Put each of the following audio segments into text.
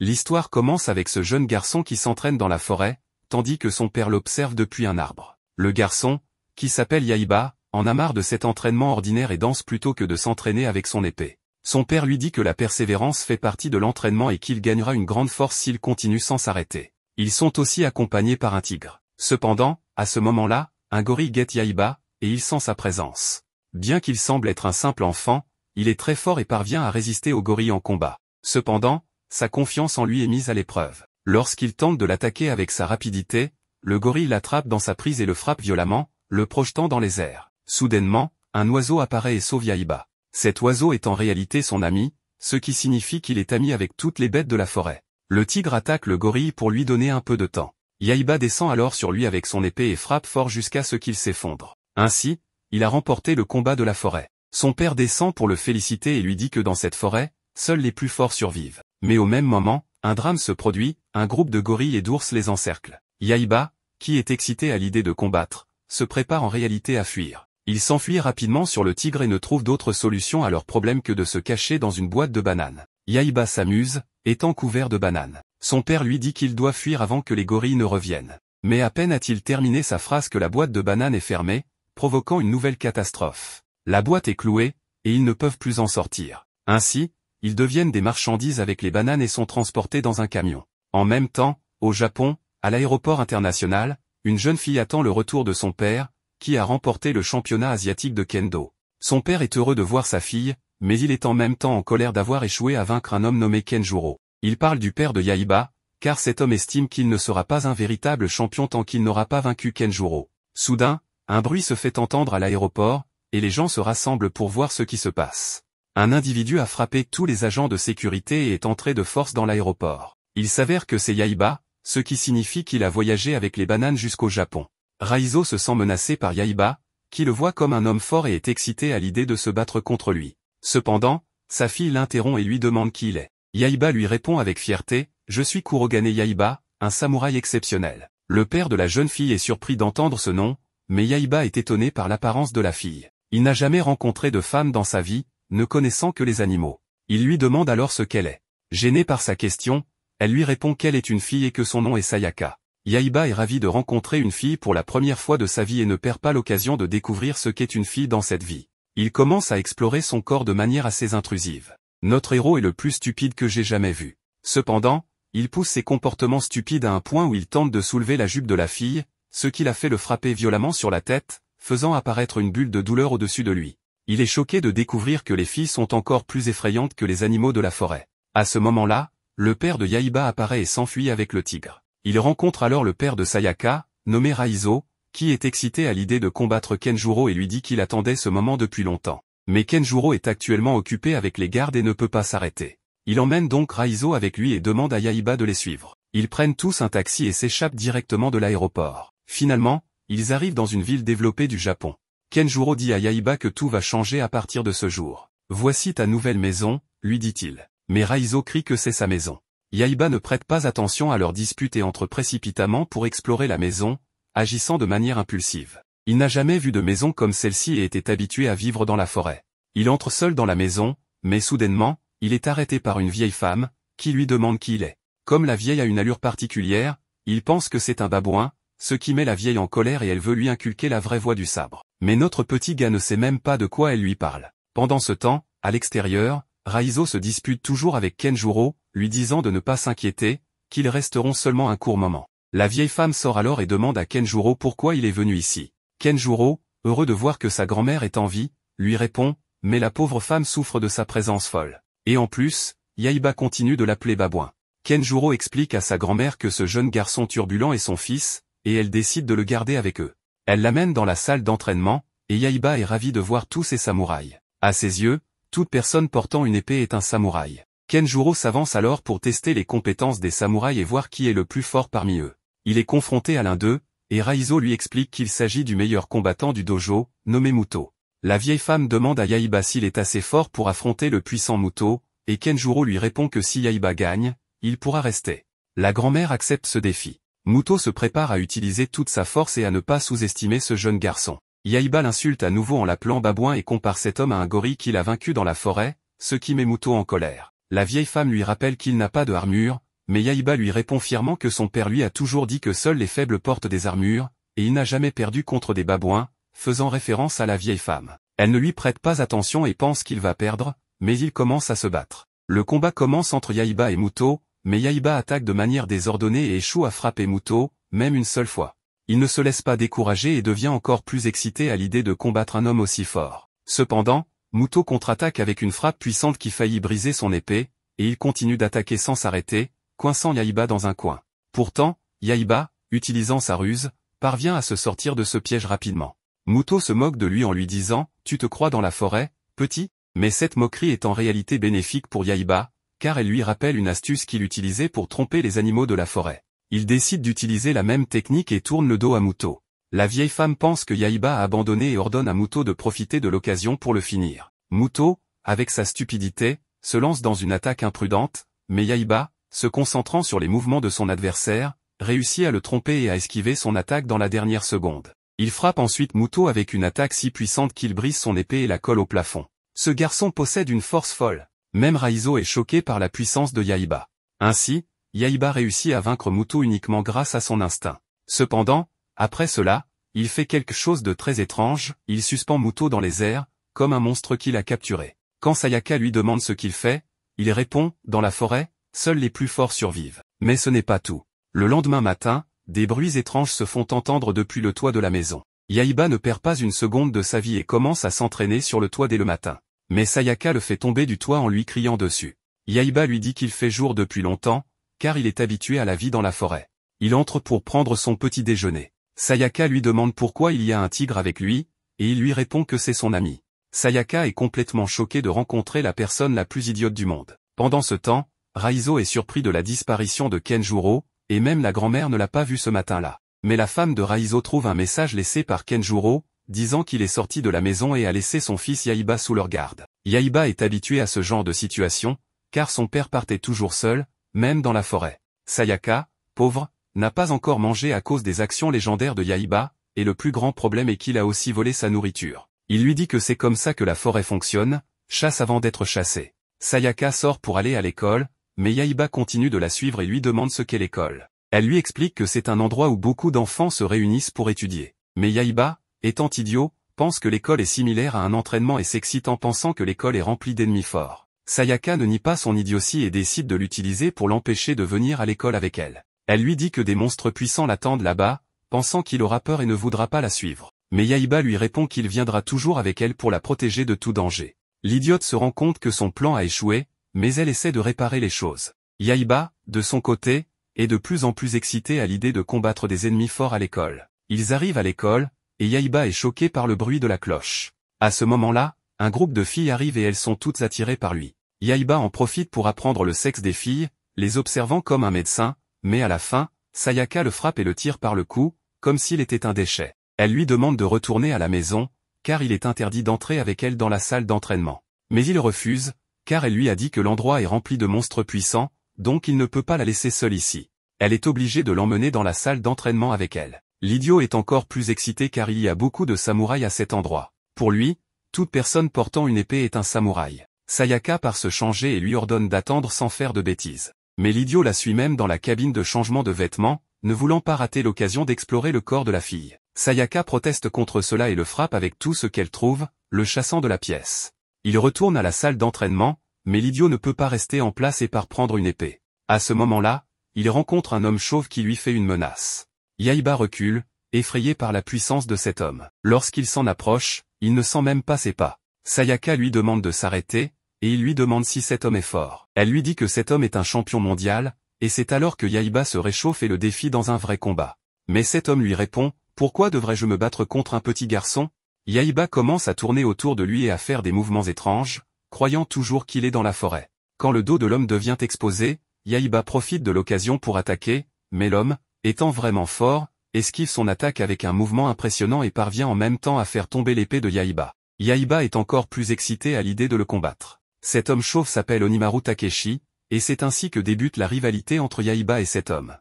L'histoire commence avec ce jeune garçon qui s'entraîne dans la forêt, tandis que son père l'observe depuis un arbre. Le garçon, qui s'appelle Yahiba, en a marre de cet entraînement ordinaire et danse plutôt que de s'entraîner avec son épée. Son père lui dit que la persévérance fait partie de l'entraînement et qu'il gagnera une grande force s'il continue sans s'arrêter. Ils sont aussi accompagnés par un tigre. Cependant, à ce moment-là, un gorille guette Yahiba, et il sent sa présence. Bien qu'il semble être un simple enfant, il est très fort et parvient à résister au gorille en combat. Cependant, sa confiance en lui est mise à l'épreuve. Lorsqu'il tente de l'attaquer avec sa rapidité, le gorille l'attrape dans sa prise et le frappe violemment, le projetant dans les airs. Soudainement, un oiseau apparaît et sauve Yahiba. Cet oiseau est en réalité son ami, ce qui signifie qu'il est ami avec toutes les bêtes de la forêt. Le tigre attaque le gorille pour lui donner un peu de temps. Yahiba descend alors sur lui avec son épée et frappe fort jusqu'à ce qu'il s'effondre. Ainsi, il a remporté le combat de la forêt. Son père descend pour le féliciter et lui dit que dans cette forêt, seuls les plus forts survivent. Mais au même moment, un drame se produit, un groupe de gorilles et d'ours les encercle. Yahiba, qui est excité à l'idée de combattre, se prépare en réalité à fuir. Il s'enfuit rapidement sur le tigre et ne trouve d'autre solution à leur problème que de se cacher dans une boîte de bananes. Yahiba s'amuse, étant couvert de bananes. Son père lui dit qu'il doit fuir avant que les gorilles ne reviennent. Mais à peine a-t-il terminé sa phrase que la boîte de bananes est fermée, provoquant une nouvelle catastrophe. La boîte est clouée, et ils ne peuvent plus en sortir. Ainsi, ils deviennent des marchandises avec les bananes et sont transportés dans un camion. En même temps, au Japon, à l'aéroport international, une jeune fille attend le retour de son père, qui a remporté le championnat asiatique de kendo. Son père est heureux de voir sa fille, mais il est en même temps en colère d'avoir échoué à vaincre un homme nommé Kenjuro. Il parle du père de Yahiba, car cet homme estime qu'il ne sera pas un véritable champion tant qu'il n'aura pas vaincu Kenjuro. Soudain, un bruit se fait entendre à l'aéroport, et les gens se rassemblent pour voir ce qui se passe. Un individu a frappé tous les agents de sécurité et est entré de force dans l'aéroport. Il s'avère que c'est Yahiba, ce qui signifie qu'il a voyagé avec les bananes jusqu'au Japon. Raizo se sent menacé par Yahiba, qui le voit comme un homme fort et est excité à l'idée de se battre contre lui. Cependant, sa fille l'interrompt et lui demande qui il est. Yahiba lui répond avec fierté, « Je suis Kurogane Yahiba, un samouraï exceptionnel ». Le père de la jeune fille est surpris d'entendre ce nom, mais Yahiba est étonné par l'apparence de la fille. Il n'a jamais rencontré de femme dans sa vie, ne connaissant que les animaux. Il lui demande alors ce qu'elle est. Gênée par sa question, elle lui répond qu'elle est une fille et que son nom est Sayaka. Yahiba est ravi de rencontrer une fille pour la première fois de sa vie et ne perd pas l'occasion de découvrir ce qu'est une fille dans cette vie. Il commence à explorer son corps de manière assez intrusive. Notre héros est le plus stupide que j'ai jamais vu. Cependant, il pousse ses comportements stupides à un point où il tente de soulever la jupe de la fille, ce qui l'a fait le frapper violemment sur la tête, faisant apparaître une bulle de douleur au-dessus de lui. Il est choqué de découvrir que les filles sont encore plus effrayantes que les animaux de la forêt. À ce moment-là, le père de Yahiba apparaît et s'enfuit avec le tigre. Il rencontre alors le père de Sayaka, nommé Raizo, qui est excité à l'idée de combattre Kenjuro et lui dit qu'il attendait ce moment depuis longtemps. Mais Kenjuro est actuellement occupé avec les gardes et ne peut pas s'arrêter. Il emmène donc Raizo avec lui et demande à Yahiba de les suivre. Ils prennent tous un taxi et s'échappent directement de l'aéroport. Finalement, ils arrivent dans une ville développée du Japon. Kenjuro dit à Yahiba que tout va changer à partir de ce jour. « Voici ta nouvelle maison », lui dit-il. Mais Raizo crie que c'est sa maison. Yahiba ne prête pas attention à leur dispute et entre précipitamment pour explorer la maison, agissant de manière impulsive. Il n'a jamais vu de maison comme celle-ci et était habitué à vivre dans la forêt. Il entre seul dans la maison, mais soudainement, il est arrêté par une vieille femme, qui lui demande qui il est. Comme la vieille a une allure particulière, il pense que c'est un babouin, ce qui met la vieille en colère et elle veut lui inculquer la vraie voix du sabre. Mais notre petit gars ne sait même pas de quoi elle lui parle. Pendant ce temps, à l'extérieur, Raizo se dispute toujours avec Kenjuro, lui disant de ne pas s'inquiéter, qu'ils resteront seulement un court moment. La vieille femme sort alors et demande à Kenjuro pourquoi il est venu ici. Kenjuro, heureux de voir que sa grand-mère est en vie, lui répond, mais la pauvre femme souffre de sa présence folle. Et en plus, Yahiba continue de l'appeler babouin. Kenjuro explique à sa grand-mère que ce jeune garçon turbulent est son fils, et elle décide de le garder avec eux. Elle l'amène dans la salle d'entraînement, et Yahiba est ravi de voir tous ces samouraïs. À ses yeux, toute personne portant une épée est un samouraï. Kenjuro s'avance alors pour tester les compétences des samouraïs et voir qui est le plus fort parmi eux. Il est confronté à l'un d'eux, et Raizo lui explique qu'il s'agit du meilleur combattant du dojo, nommé Muto. La vieille femme demande à Yahiba s'il est assez fort pour affronter le puissant Muto, et Kenjuro lui répond que si Yahiba gagne, il pourra rester. La grand-mère accepte ce défi. Muto se prépare à utiliser toute sa force et à ne pas sous-estimer ce jeune garçon. Yahiba l'insulte à nouveau en l'appelant babouin et compare cet homme à un gorille qu'il a vaincu dans la forêt, ce qui met Muto en colère. La vieille femme lui rappelle qu'il n'a pas de armure, mais Yaiba lui répond fièrement que son père lui a toujours dit que seuls les faibles portent des armures, et il n'a jamais perdu contre des babouins, faisant référence à la vieille femme. Elle ne lui prête pas attention et pense qu'il va perdre, mais il commence à se battre. Le combat commence entre Yaiba et Muto, mais Yaiba attaque de manière désordonnée et échoue à frapper Muto, même une seule fois. Il ne se laisse pas décourager et devient encore plus excité à l'idée de combattre un homme aussi fort. Cependant, Muto contre-attaque avec une frappe puissante qui faillit briser son épée, et il continue d'attaquer sans s'arrêter, coinçant Yaiba dans un coin. Pourtant, Yaiba, utilisant sa ruse, parvient à se sortir de ce piège rapidement. Muto se moque de lui en lui disant « Tu te crois dans la forêt, petit ?» Mais cette moquerie est en réalité bénéfique pour Yaiba, car elle lui rappelle une astuce qu'il utilisait pour tromper les animaux de la forêt. Il décide d'utiliser la même technique et tourne le dos à Muto. La vieille femme pense que Yaiba a abandonné et ordonne à Muto de profiter de l'occasion pour le finir. Muto, avec sa stupidité, se lance dans une attaque imprudente, mais Yaiba, se concentrant sur les mouvements de son adversaire, réussit à le tromper et à esquiver son attaque dans la dernière seconde. Il frappe ensuite Muto avec une attaque si puissante qu'il brise son épée et la colle au plafond. Ce garçon possède une force folle. Même Raizo est choqué par la puissance de Yaiba. Ainsi, Yaiba réussit à vaincre Muto uniquement grâce à son instinct. Cependant, après cela, il fait quelque chose de très étrange, il suspend Muto dans les airs, comme un monstre qu'il a capturé. Quand Sayaka lui demande ce qu'il fait, il répond « Dans la forêt, seuls les plus forts survivent ». Mais ce n'est pas tout. Le lendemain matin, des bruits étranges se font entendre depuis le toit de la maison. Yaiba ne perd pas une seconde de sa vie et commence à s'entraîner sur le toit dès le matin. Mais Sayaka le fait tomber du toit en lui criant dessus. Yaiba lui dit qu'il fait jour depuis longtemps, car il est habitué à la vie dans la forêt. Il entre pour prendre son petit déjeuner. Sayaka lui demande pourquoi il y a un tigre avec lui, et il lui répond que c'est son ami. Sayaka est complètement choqué de rencontrer la personne la plus idiote du monde. Pendant ce temps, Raizo est surpris de la disparition de Kenjuro, et même la grand-mère ne l'a pas vu ce matin-là. Mais la femme de Raizo trouve un message laissé par Kenjuro, disant qu'il est sorti de la maison et a laissé son fils Yaiba sous leur garde. Yaiba est habitué à ce genre de situation, car son père partait toujours seul, même dans la forêt. Sayaka, pauvre, n'a pas encore mangé à cause des actions légendaires de Yaiba, et le plus grand problème est qu'il a aussi volé sa nourriture. Il lui dit que c'est comme ça que la forêt fonctionne, chasse avant d'être chassé. Sayaka sort pour aller à l'école, mais Yaiba continue de la suivre et lui demande ce qu'est l'école. Elle lui explique que c'est un endroit où beaucoup d'enfants se réunissent pour étudier. Mais Yaiba, étant idiot, pense que l'école est similaire à un entraînement et s'excite en pensant que l'école est remplie d'ennemis forts. Sayaka ne nie pas son idiotie et décide de l'utiliser pour l'empêcher de venir à l'école avec elle. Elle lui dit que des monstres puissants l'attendent là-bas, pensant qu'il aura peur et ne voudra pas la suivre. Mais Yaiba lui répond qu'il viendra toujours avec elle pour la protéger de tout danger. L'idiote se rend compte que son plan a échoué, mais elle essaie de réparer les choses. Yaiba, de son côté, est de plus en plus excité à l'idée de combattre des ennemis forts à l'école. Ils arrivent à l'école, et Yaiba est choqué par le bruit de la cloche. À ce moment-là, un groupe de filles arrive et elles sont toutes attirées par lui. Yaiba en profite pour apprendre le sexe des filles, les observant comme un médecin, mais à la fin, Sayaka le frappe et le tire par le cou, comme s'il était un déchet. Elle lui demande de retourner à la maison, car il est interdit d'entrer avec elle dans la salle d'entraînement. Mais il refuse, car elle lui a dit que l'endroit est rempli de monstres puissants, donc il ne peut pas la laisser seule ici. Elle est obligée de l'emmener dans la salle d'entraînement avec elle. L'idiot est encore plus excité car il y a beaucoup de samouraïs à cet endroit. Pour lui, toute personne portant une épée est un samouraï. Sayaka part se changer et lui ordonne d'attendre sans faire de bêtises. Mais l'idiot la suit même dans la cabine de changement de vêtements, ne voulant pas rater l'occasion d'explorer le corps de la fille. Sayaka proteste contre cela et le frappe avec tout ce qu'elle trouve, le chassant de la pièce. Il retourne à la salle d'entraînement, mais l'idiot ne peut pas rester en place et part prendre une épée. À ce moment-là, il rencontre un homme chauve qui lui fait une menace. Yaiba recule, effrayé par la puissance de cet homme. Lorsqu'il s'en approche, il ne sent même pas ses pas. Sayaka lui demande de s'arrêter, et il lui demande si cet homme est fort. Elle lui dit que cet homme est un champion mondial, et c'est alors que Yaiba se réchauffe et le défie dans un vrai combat. Mais cet homme lui répond, « Pourquoi devrais-je me battre contre un petit garçon ?» Yaiba commence à tourner autour de lui et à faire des mouvements étranges, croyant toujours qu'il est dans la forêt. Quand le dos de l'homme devient exposé, Yaiba profite de l'occasion pour attaquer, mais l'homme, étant vraiment fort, esquive son attaque avec un mouvement impressionnant et parvient en même temps à faire tomber l'épée de Yaiba. Yaiba est encore plus excité à l'idée de le combattre. Cet homme chauve s'appelle Onimaru Takeshi, et c'est ainsi que débute la rivalité entre Yaiba et cet homme.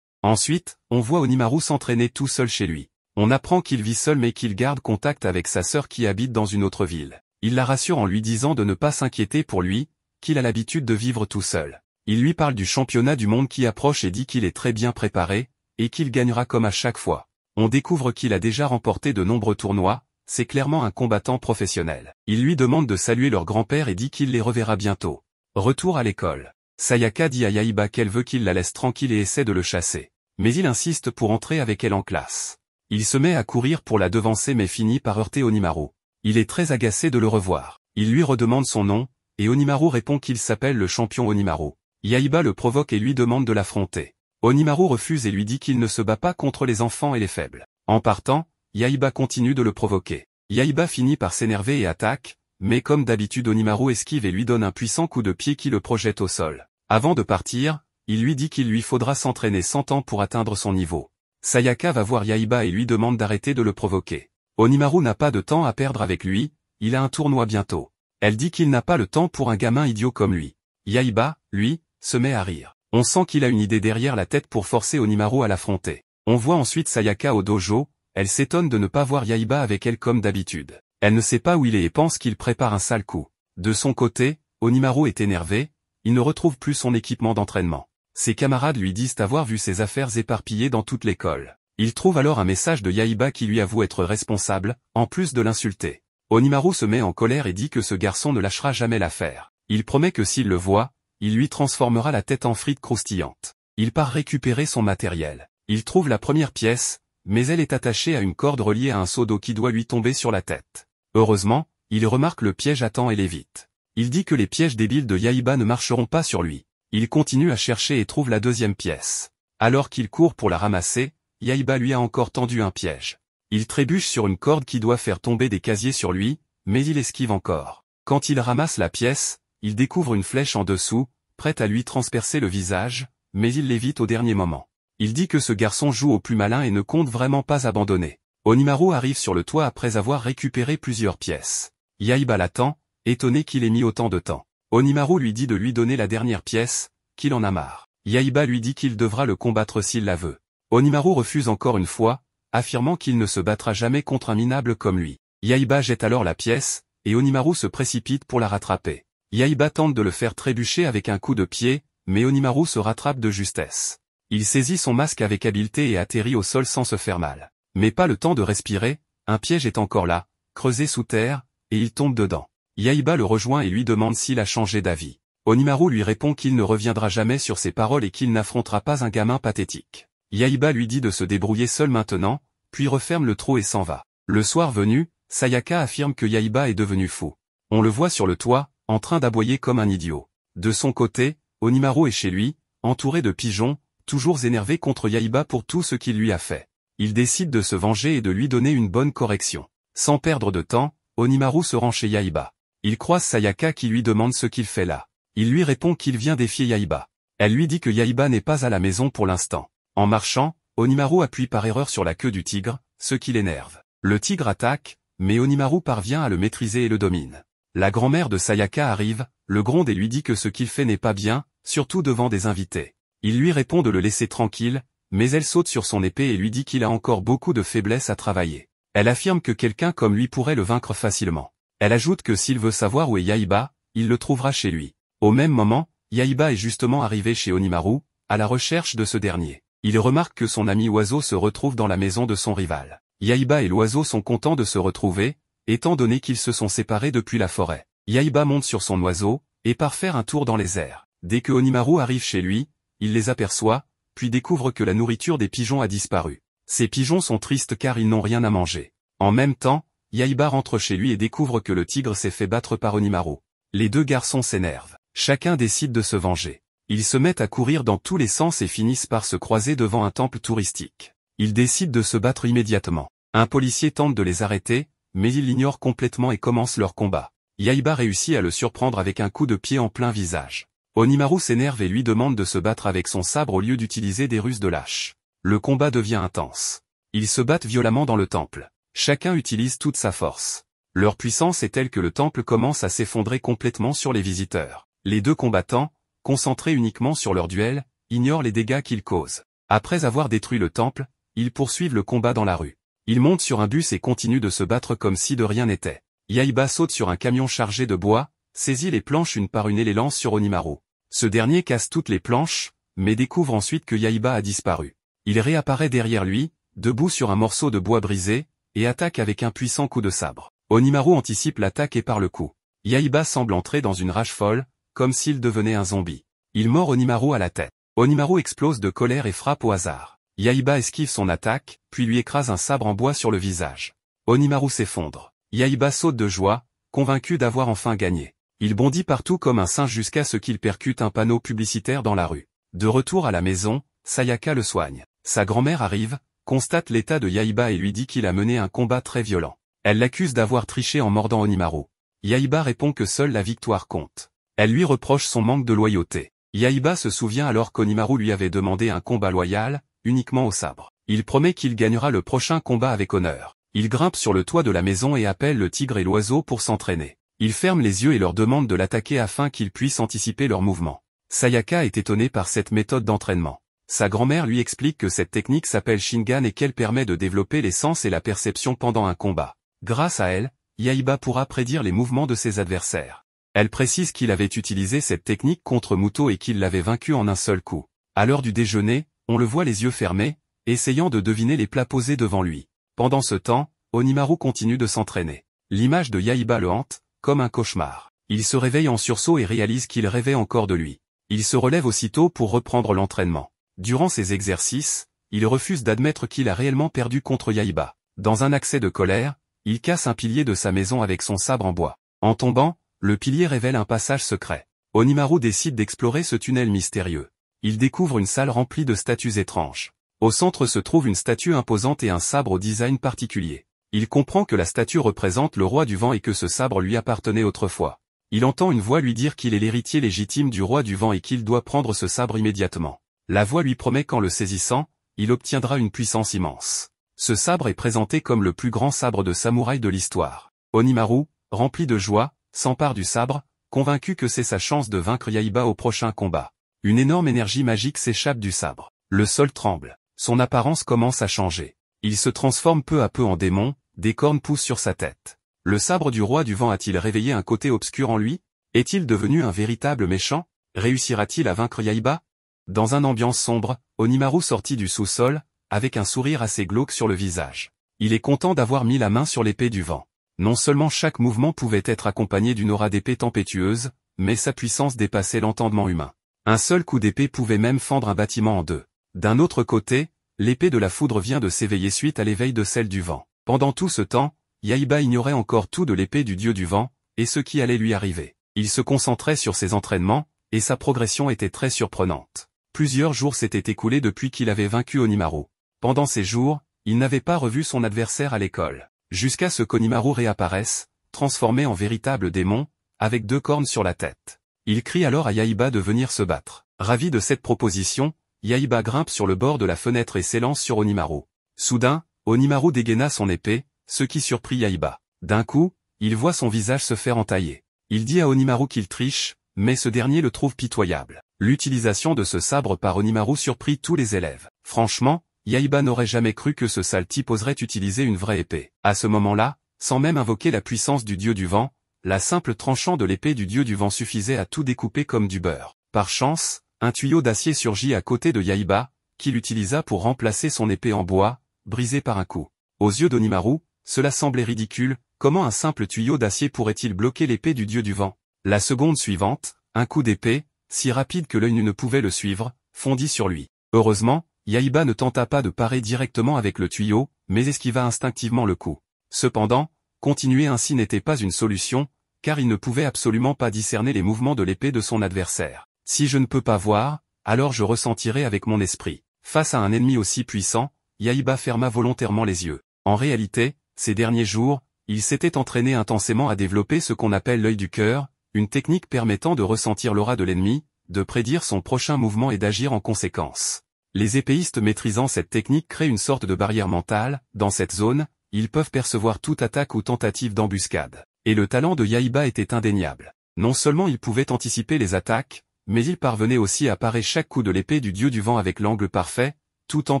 Ensuite, on voit Onimaru s'entraîner tout seul chez lui. On apprend qu'il vit seul mais qu'il garde contact avec sa sœur qui habite dans une autre ville. Il la rassure en lui disant de ne pas s'inquiéter pour lui, qu'il a l'habitude de vivre tout seul. Il lui parle du championnat du monde qui approche et dit qu'il est très bien préparé, et qu'il gagnera comme à chaque fois. On découvre qu'il a déjà remporté de nombreux tournois, c'est clairement un combattant professionnel. Il lui demande de saluer leur grand-père et dit qu'il les reverra bientôt. Retour à l'école. Sayaka dit à Yaiba qu'elle veut qu'il la laisse tranquille et essaie de le chasser. Mais il insiste pour entrer avec elle en classe. Il se met à courir pour la devancer mais finit par heurter Onimaru. Il est très agacé de le revoir. Il lui redemande son nom, et Onimaru répond qu'il s'appelle le champion Onimaru. Yaiba le provoque et lui demande de l'affronter. Onimaru refuse et lui dit qu'il ne se bat pas contre les enfants et les faibles. En partant, Yaiba continue de le provoquer. Yaiba finit par s'énerver et attaque, mais comme d'habitude Onimaru esquive et lui donne un puissant coup de pied qui le projette au sol. Avant de partir, il lui dit qu'il lui faudra s'entraîner 100 ans pour atteindre son niveau. Sayaka va voir Yaiba et lui demande d'arrêter de le provoquer. Onimaru n'a pas de temps à perdre avec lui, il a un tournoi bientôt. Elle dit qu'il n'a pas le temps pour un gamin idiot comme lui. Yaiba, lui, se met à rire. On sent qu'il a une idée derrière la tête pour forcer Onimaru à l'affronter. On voit ensuite Sayaka au dojo, elle s'étonne de ne pas voir Yaiba avec elle comme d'habitude. Elle ne sait pas où il est et pense qu'il prépare un sale coup. De son côté, Onimaru est énervé, il ne retrouve plus son équipement d'entraînement. Ses camarades lui disent avoir vu ses affaires éparpillées dans toute l'école. Il trouve alors un message de Yaiba qui lui avoue être responsable, en plus de l'insulter. Onimaru se met en colère et dit que ce garçon ne lâchera jamais l'affaire. Il promet que s'il le voit, il lui transformera la tête en frites croustillantes. Il part récupérer son matériel. Il trouve la première pièce, mais elle est attachée à une corde reliée à un seau d'eau qui doit lui tomber sur la tête. Heureusement, il remarque le piège à temps et l'évite. Il dit que les pièges débiles de Yaiba ne marcheront pas sur lui. Il continue à chercher et trouve la deuxième pièce. Alors qu'il court pour la ramasser, Yaiba lui a encore tendu un piège. Il trébuche sur une corde qui doit faire tomber des casiers sur lui, mais il esquive encore. Quand il ramasse la pièce, il découvre une flèche en dessous, prête à lui transpercer le visage, mais il l'évite au dernier moment. Il dit que ce garçon joue au plus malin et ne compte vraiment pas abandonner. Onimaru arrive sur le toit après avoir récupéré plusieurs pièces. Yaiba l'attend, étonné qu'il ait mis autant de temps. Onimaru lui dit de lui donner la dernière pièce, qu'il en a marre. Yaiba lui dit qu'il devra le combattre s'il la veut. Onimaru refuse encore une fois, affirmant qu'il ne se battra jamais contre un minable comme lui. Yaiba jette alors la pièce, et Onimaru se précipite pour la rattraper. Yaiba tente de le faire trébucher avec un coup de pied, mais Onimaru se rattrape de justesse. Il saisit son masque avec habileté et atterrit au sol sans se faire mal. Mais pas le temps de respirer, un piège est encore là, creusé sous terre, et il tombe dedans. Yaiba le rejoint et lui demande s'il a changé d'avis. Onimaru lui répond qu'il ne reviendra jamais sur ses paroles et qu'il n'affrontera pas un gamin pathétique. Yaiba lui dit de se débrouiller seul maintenant, puis referme le trou et s'en va. Le soir venu, Sayaka affirme que Yaiba est devenu fou. On le voit sur le toit, en train d'aboyer comme un idiot. De son côté, Onimaru est chez lui, entouré de pigeons, toujours énervé contre Yaiba pour tout ce qu'il lui a fait. Il décide de se venger et de lui donner une bonne correction. Sans perdre de temps, Onimaru se rend chez Yaiba. Il croise Sayaka qui lui demande ce qu'il fait là. Il lui répond qu'il vient défier Yaiba. Elle lui dit que Yaiba n'est pas à la maison pour l'instant. En marchant, Onimaru appuie par erreur sur la queue du tigre, ce qui l'énerve. Le tigre attaque, mais Onimaru parvient à le maîtriser et le domine. La grand-mère de Sayaka arrive, le gronde et lui dit que ce qu'il fait n'est pas bien, surtout devant des invités. Il lui répond de le laisser tranquille, mais elle saute sur son épée et lui dit qu'il a encore beaucoup de faiblesses à travailler. Elle affirme que quelqu'un comme lui pourrait le vaincre facilement. Elle ajoute que s'il veut savoir où est Yaiba, il le trouvera chez lui. Au même moment, Yaiba est justement arrivé chez Onimaru, à la recherche de ce dernier. Il remarque que son ami oiseau se retrouve dans la maison de son rival. Yaiba et l'oiseau sont contents de se retrouver, étant donné qu'ils se sont séparés depuis la forêt. Yaiba monte sur son oiseau, et part faire un tour dans les airs. Dès que Onimaru arrive chez lui, il les aperçoit, puis découvre que la nourriture des pigeons a disparu. Ces pigeons sont tristes car ils n'ont rien à manger. En même temps, Yaiba rentre chez lui et découvre que le tigre s'est fait battre par Onimaru. Les deux garçons s'énervent. Chacun décide de se venger. Ils se mettent à courir dans tous les sens et finissent par se croiser devant un temple touristique. Ils décident de se battre immédiatement. Un policier tente de les arrêter, mais il l'ignore complètement et commence leur combat. Yaiba réussit à le surprendre avec un coup de pied en plein visage. Onimaru s'énerve et lui demande de se battre avec son sabre au lieu d'utiliser des ruses de lâche. Le combat devient intense. Ils se battent violemment dans le temple. Chacun utilise toute sa force. Leur puissance est telle que le temple commence à s'effondrer complètement sur les visiteurs. Les deux combattants, concentrés uniquement sur leur duel, ignorent les dégâts qu'ils causent. Après avoir détruit le temple, ils poursuivent le combat dans la rue. Ils montent sur un bus et continuent de se battre comme si de rien n'était. Yaiba saute sur un camion chargé de bois, saisit les planches une par une et les lance sur Onimaru. Ce dernier casse toutes les planches, mais découvre ensuite que Yaiba a disparu. Il réapparaît derrière lui, debout sur un morceau de bois brisé, et attaque avec un puissant coup de sabre. Onimaru anticipe l'attaque et part le coup. Yaiba semble entrer dans une rage folle, comme s'il devenait un zombie. Il mord Onimaru à la tête. Onimaru explose de colère et frappe au hasard. Yaiba esquive son attaque, puis lui écrase un sabre en bois sur le visage. Onimaru s'effondre. Yaiba saute de joie, convaincu d'avoir enfin gagné. Il bondit partout comme un singe jusqu'à ce qu'il percute un panneau publicitaire dans la rue. De retour à la maison, Sayaka le soigne. Sa grand-mère arrive, constate l'état de Yaiba et lui dit qu'il a mené un combat très violent. Elle l'accuse d'avoir triché en mordant Onimaru. Yaiba répond que seule la victoire compte. Elle lui reproche son manque de loyauté. Yaiba se souvient alors qu'Onimaru lui avait demandé un combat loyal, uniquement au sabre. Il promet qu'il gagnera le prochain combat avec honneur. Il grimpe sur le toit de la maison et appelle le tigre et l'oiseau pour s'entraîner. Il ferme les yeux et leur demande de l'attaquer afin qu'ils puissent anticiper leurs mouvements. Sayaka est étonnée par cette méthode d'entraînement. Sa grand-mère lui explique que cette technique s'appelle Shingan et qu'elle permet de développer les sens et la perception pendant un combat. Grâce à elle, Yaiba pourra prédire les mouvements de ses adversaires. Elle précise qu'il avait utilisé cette technique contre Muto et qu'il l'avait vaincu en un seul coup. À l'heure du déjeuner, on le voit les yeux fermés, essayant de deviner les plats posés devant lui. Pendant ce temps, Onimaru continue de s'entraîner. L'image de Yaiba le hante, comme un cauchemar. Il se réveille en sursaut et réalise qu'il rêvait encore de lui. Il se relève aussitôt pour reprendre l'entraînement. Durant ses exercices, il refuse d'admettre qu'il a réellement perdu contre Yaiba. Dans un accès de colère, il casse un pilier de sa maison avec son sabre en bois. En tombant, le pilier révèle un passage secret. Onimaru décide d'explorer ce tunnel mystérieux. Il découvre une salle remplie de statues étranges. Au centre se trouve une statue imposante et un sabre au design particulier. Il comprend que la statue représente le roi du vent et que ce sabre lui appartenait autrefois. Il entend une voix lui dire qu'il est l'héritier légitime du roi du vent et qu'il doit prendre ce sabre immédiatement. La voix lui promet qu'en le saisissant, il obtiendra une puissance immense. Ce sabre est présenté comme le plus grand sabre de samouraï de l'histoire. Onimaru, rempli de joie, s'empare du sabre, convaincu que c'est sa chance de vaincre Yaiba au prochain combat. Une énorme énergie magique s'échappe du sabre. Le sol tremble. Son apparence commence à changer. Il se transforme peu à peu en démon, des cornes poussent sur sa tête. Le sabre du roi du vent a-t-il réveillé un côté obscur en lui? Est-il devenu un véritable méchant? Réussira-t-il à vaincre Yaiba? Dans une ambiance sombre, Onimaru sortit du sous-sol, avec un sourire assez glauque sur le visage. Il est content d'avoir mis la main sur l'épée du vent. Non seulement chaque mouvement pouvait être accompagné d'une aura d'épée tempétueuse, mais sa puissance dépassait l'entendement humain. Un seul coup d'épée pouvait même fendre un bâtiment en deux. D'un autre côté, l'épée de la foudre vient de s'éveiller suite à l'éveil de celle du vent. Pendant tout ce temps, Yaiba ignorait encore tout de l'épée du dieu du vent, et ce qui allait lui arriver. Il se concentrait sur ses entraînements, et sa progression était très surprenante. Plusieurs jours s'étaient écoulés depuis qu'il avait vaincu Onimaru. Pendant ces jours, il n'avait pas revu son adversaire à l'école. Jusqu'à ce qu'Onimaru réapparaisse, transformé en véritable démon, avec 2 cornes sur la tête. Il crie alors à Yaiba de venir se battre. Ravi de cette proposition, Yaiba grimpe sur le bord de la fenêtre et s'élance sur Onimaru. Soudain, Onimaru dégaina son épée, ce qui surprit Yaiba. D'un coup, il voit son visage se faire entailler. Il dit à Onimaru qu'il triche, mais ce dernier le trouve pitoyable. L'utilisation de ce sabre par Onimaru surprit tous les élèves. Franchement, Yaiba n'aurait jamais cru que ce sale type oserait utiliser une vraie épée. À ce moment-là, sans même invoquer la puissance du dieu du vent, la simple tranchant de l'épée du dieu du vent suffisait à tout découper comme du beurre. Par chance, un tuyau d'acier surgit à côté de Yaiba, qu'il utilisa pour remplacer son épée en bois, brisée par un coup. Aux yeux d'Onimaru, cela semblait ridicule, comment un simple tuyau d'acier pourrait-il bloquer l'épée du dieu du vent? La seconde suivante, un coup d'épée, si rapide que l'œil nu ne pouvait le suivre, fondit sur lui. Heureusement, Yaiba ne tenta pas de parer directement avec le tuyau, mais esquiva instinctivement le coup. Cependant, continuer ainsi n'était pas une solution, car il ne pouvait absolument pas discerner les mouvements de l'épée de son adversaire. Si je ne peux pas voir, alors je ressentirai avec mon esprit. Face à un ennemi aussi puissant, Yaiba ferma volontairement les yeux. En réalité, ces derniers jours, il s'était entraîné intensément à développer ce qu'on appelle l'œil du cœur, une technique permettant de ressentir l'aura de l'ennemi, de prédire son prochain mouvement et d'agir en conséquence. Les épéistes maîtrisant cette technique créent une sorte de barrière mentale. Dans cette zone, ils peuvent percevoir toute attaque ou tentative d'embuscade. Et le talent de Yaiba était indéniable. Non seulement il pouvait anticiper les attaques, mais il parvenait aussi à parer chaque coup de l'épée du dieu du vent avec l'angle parfait, tout en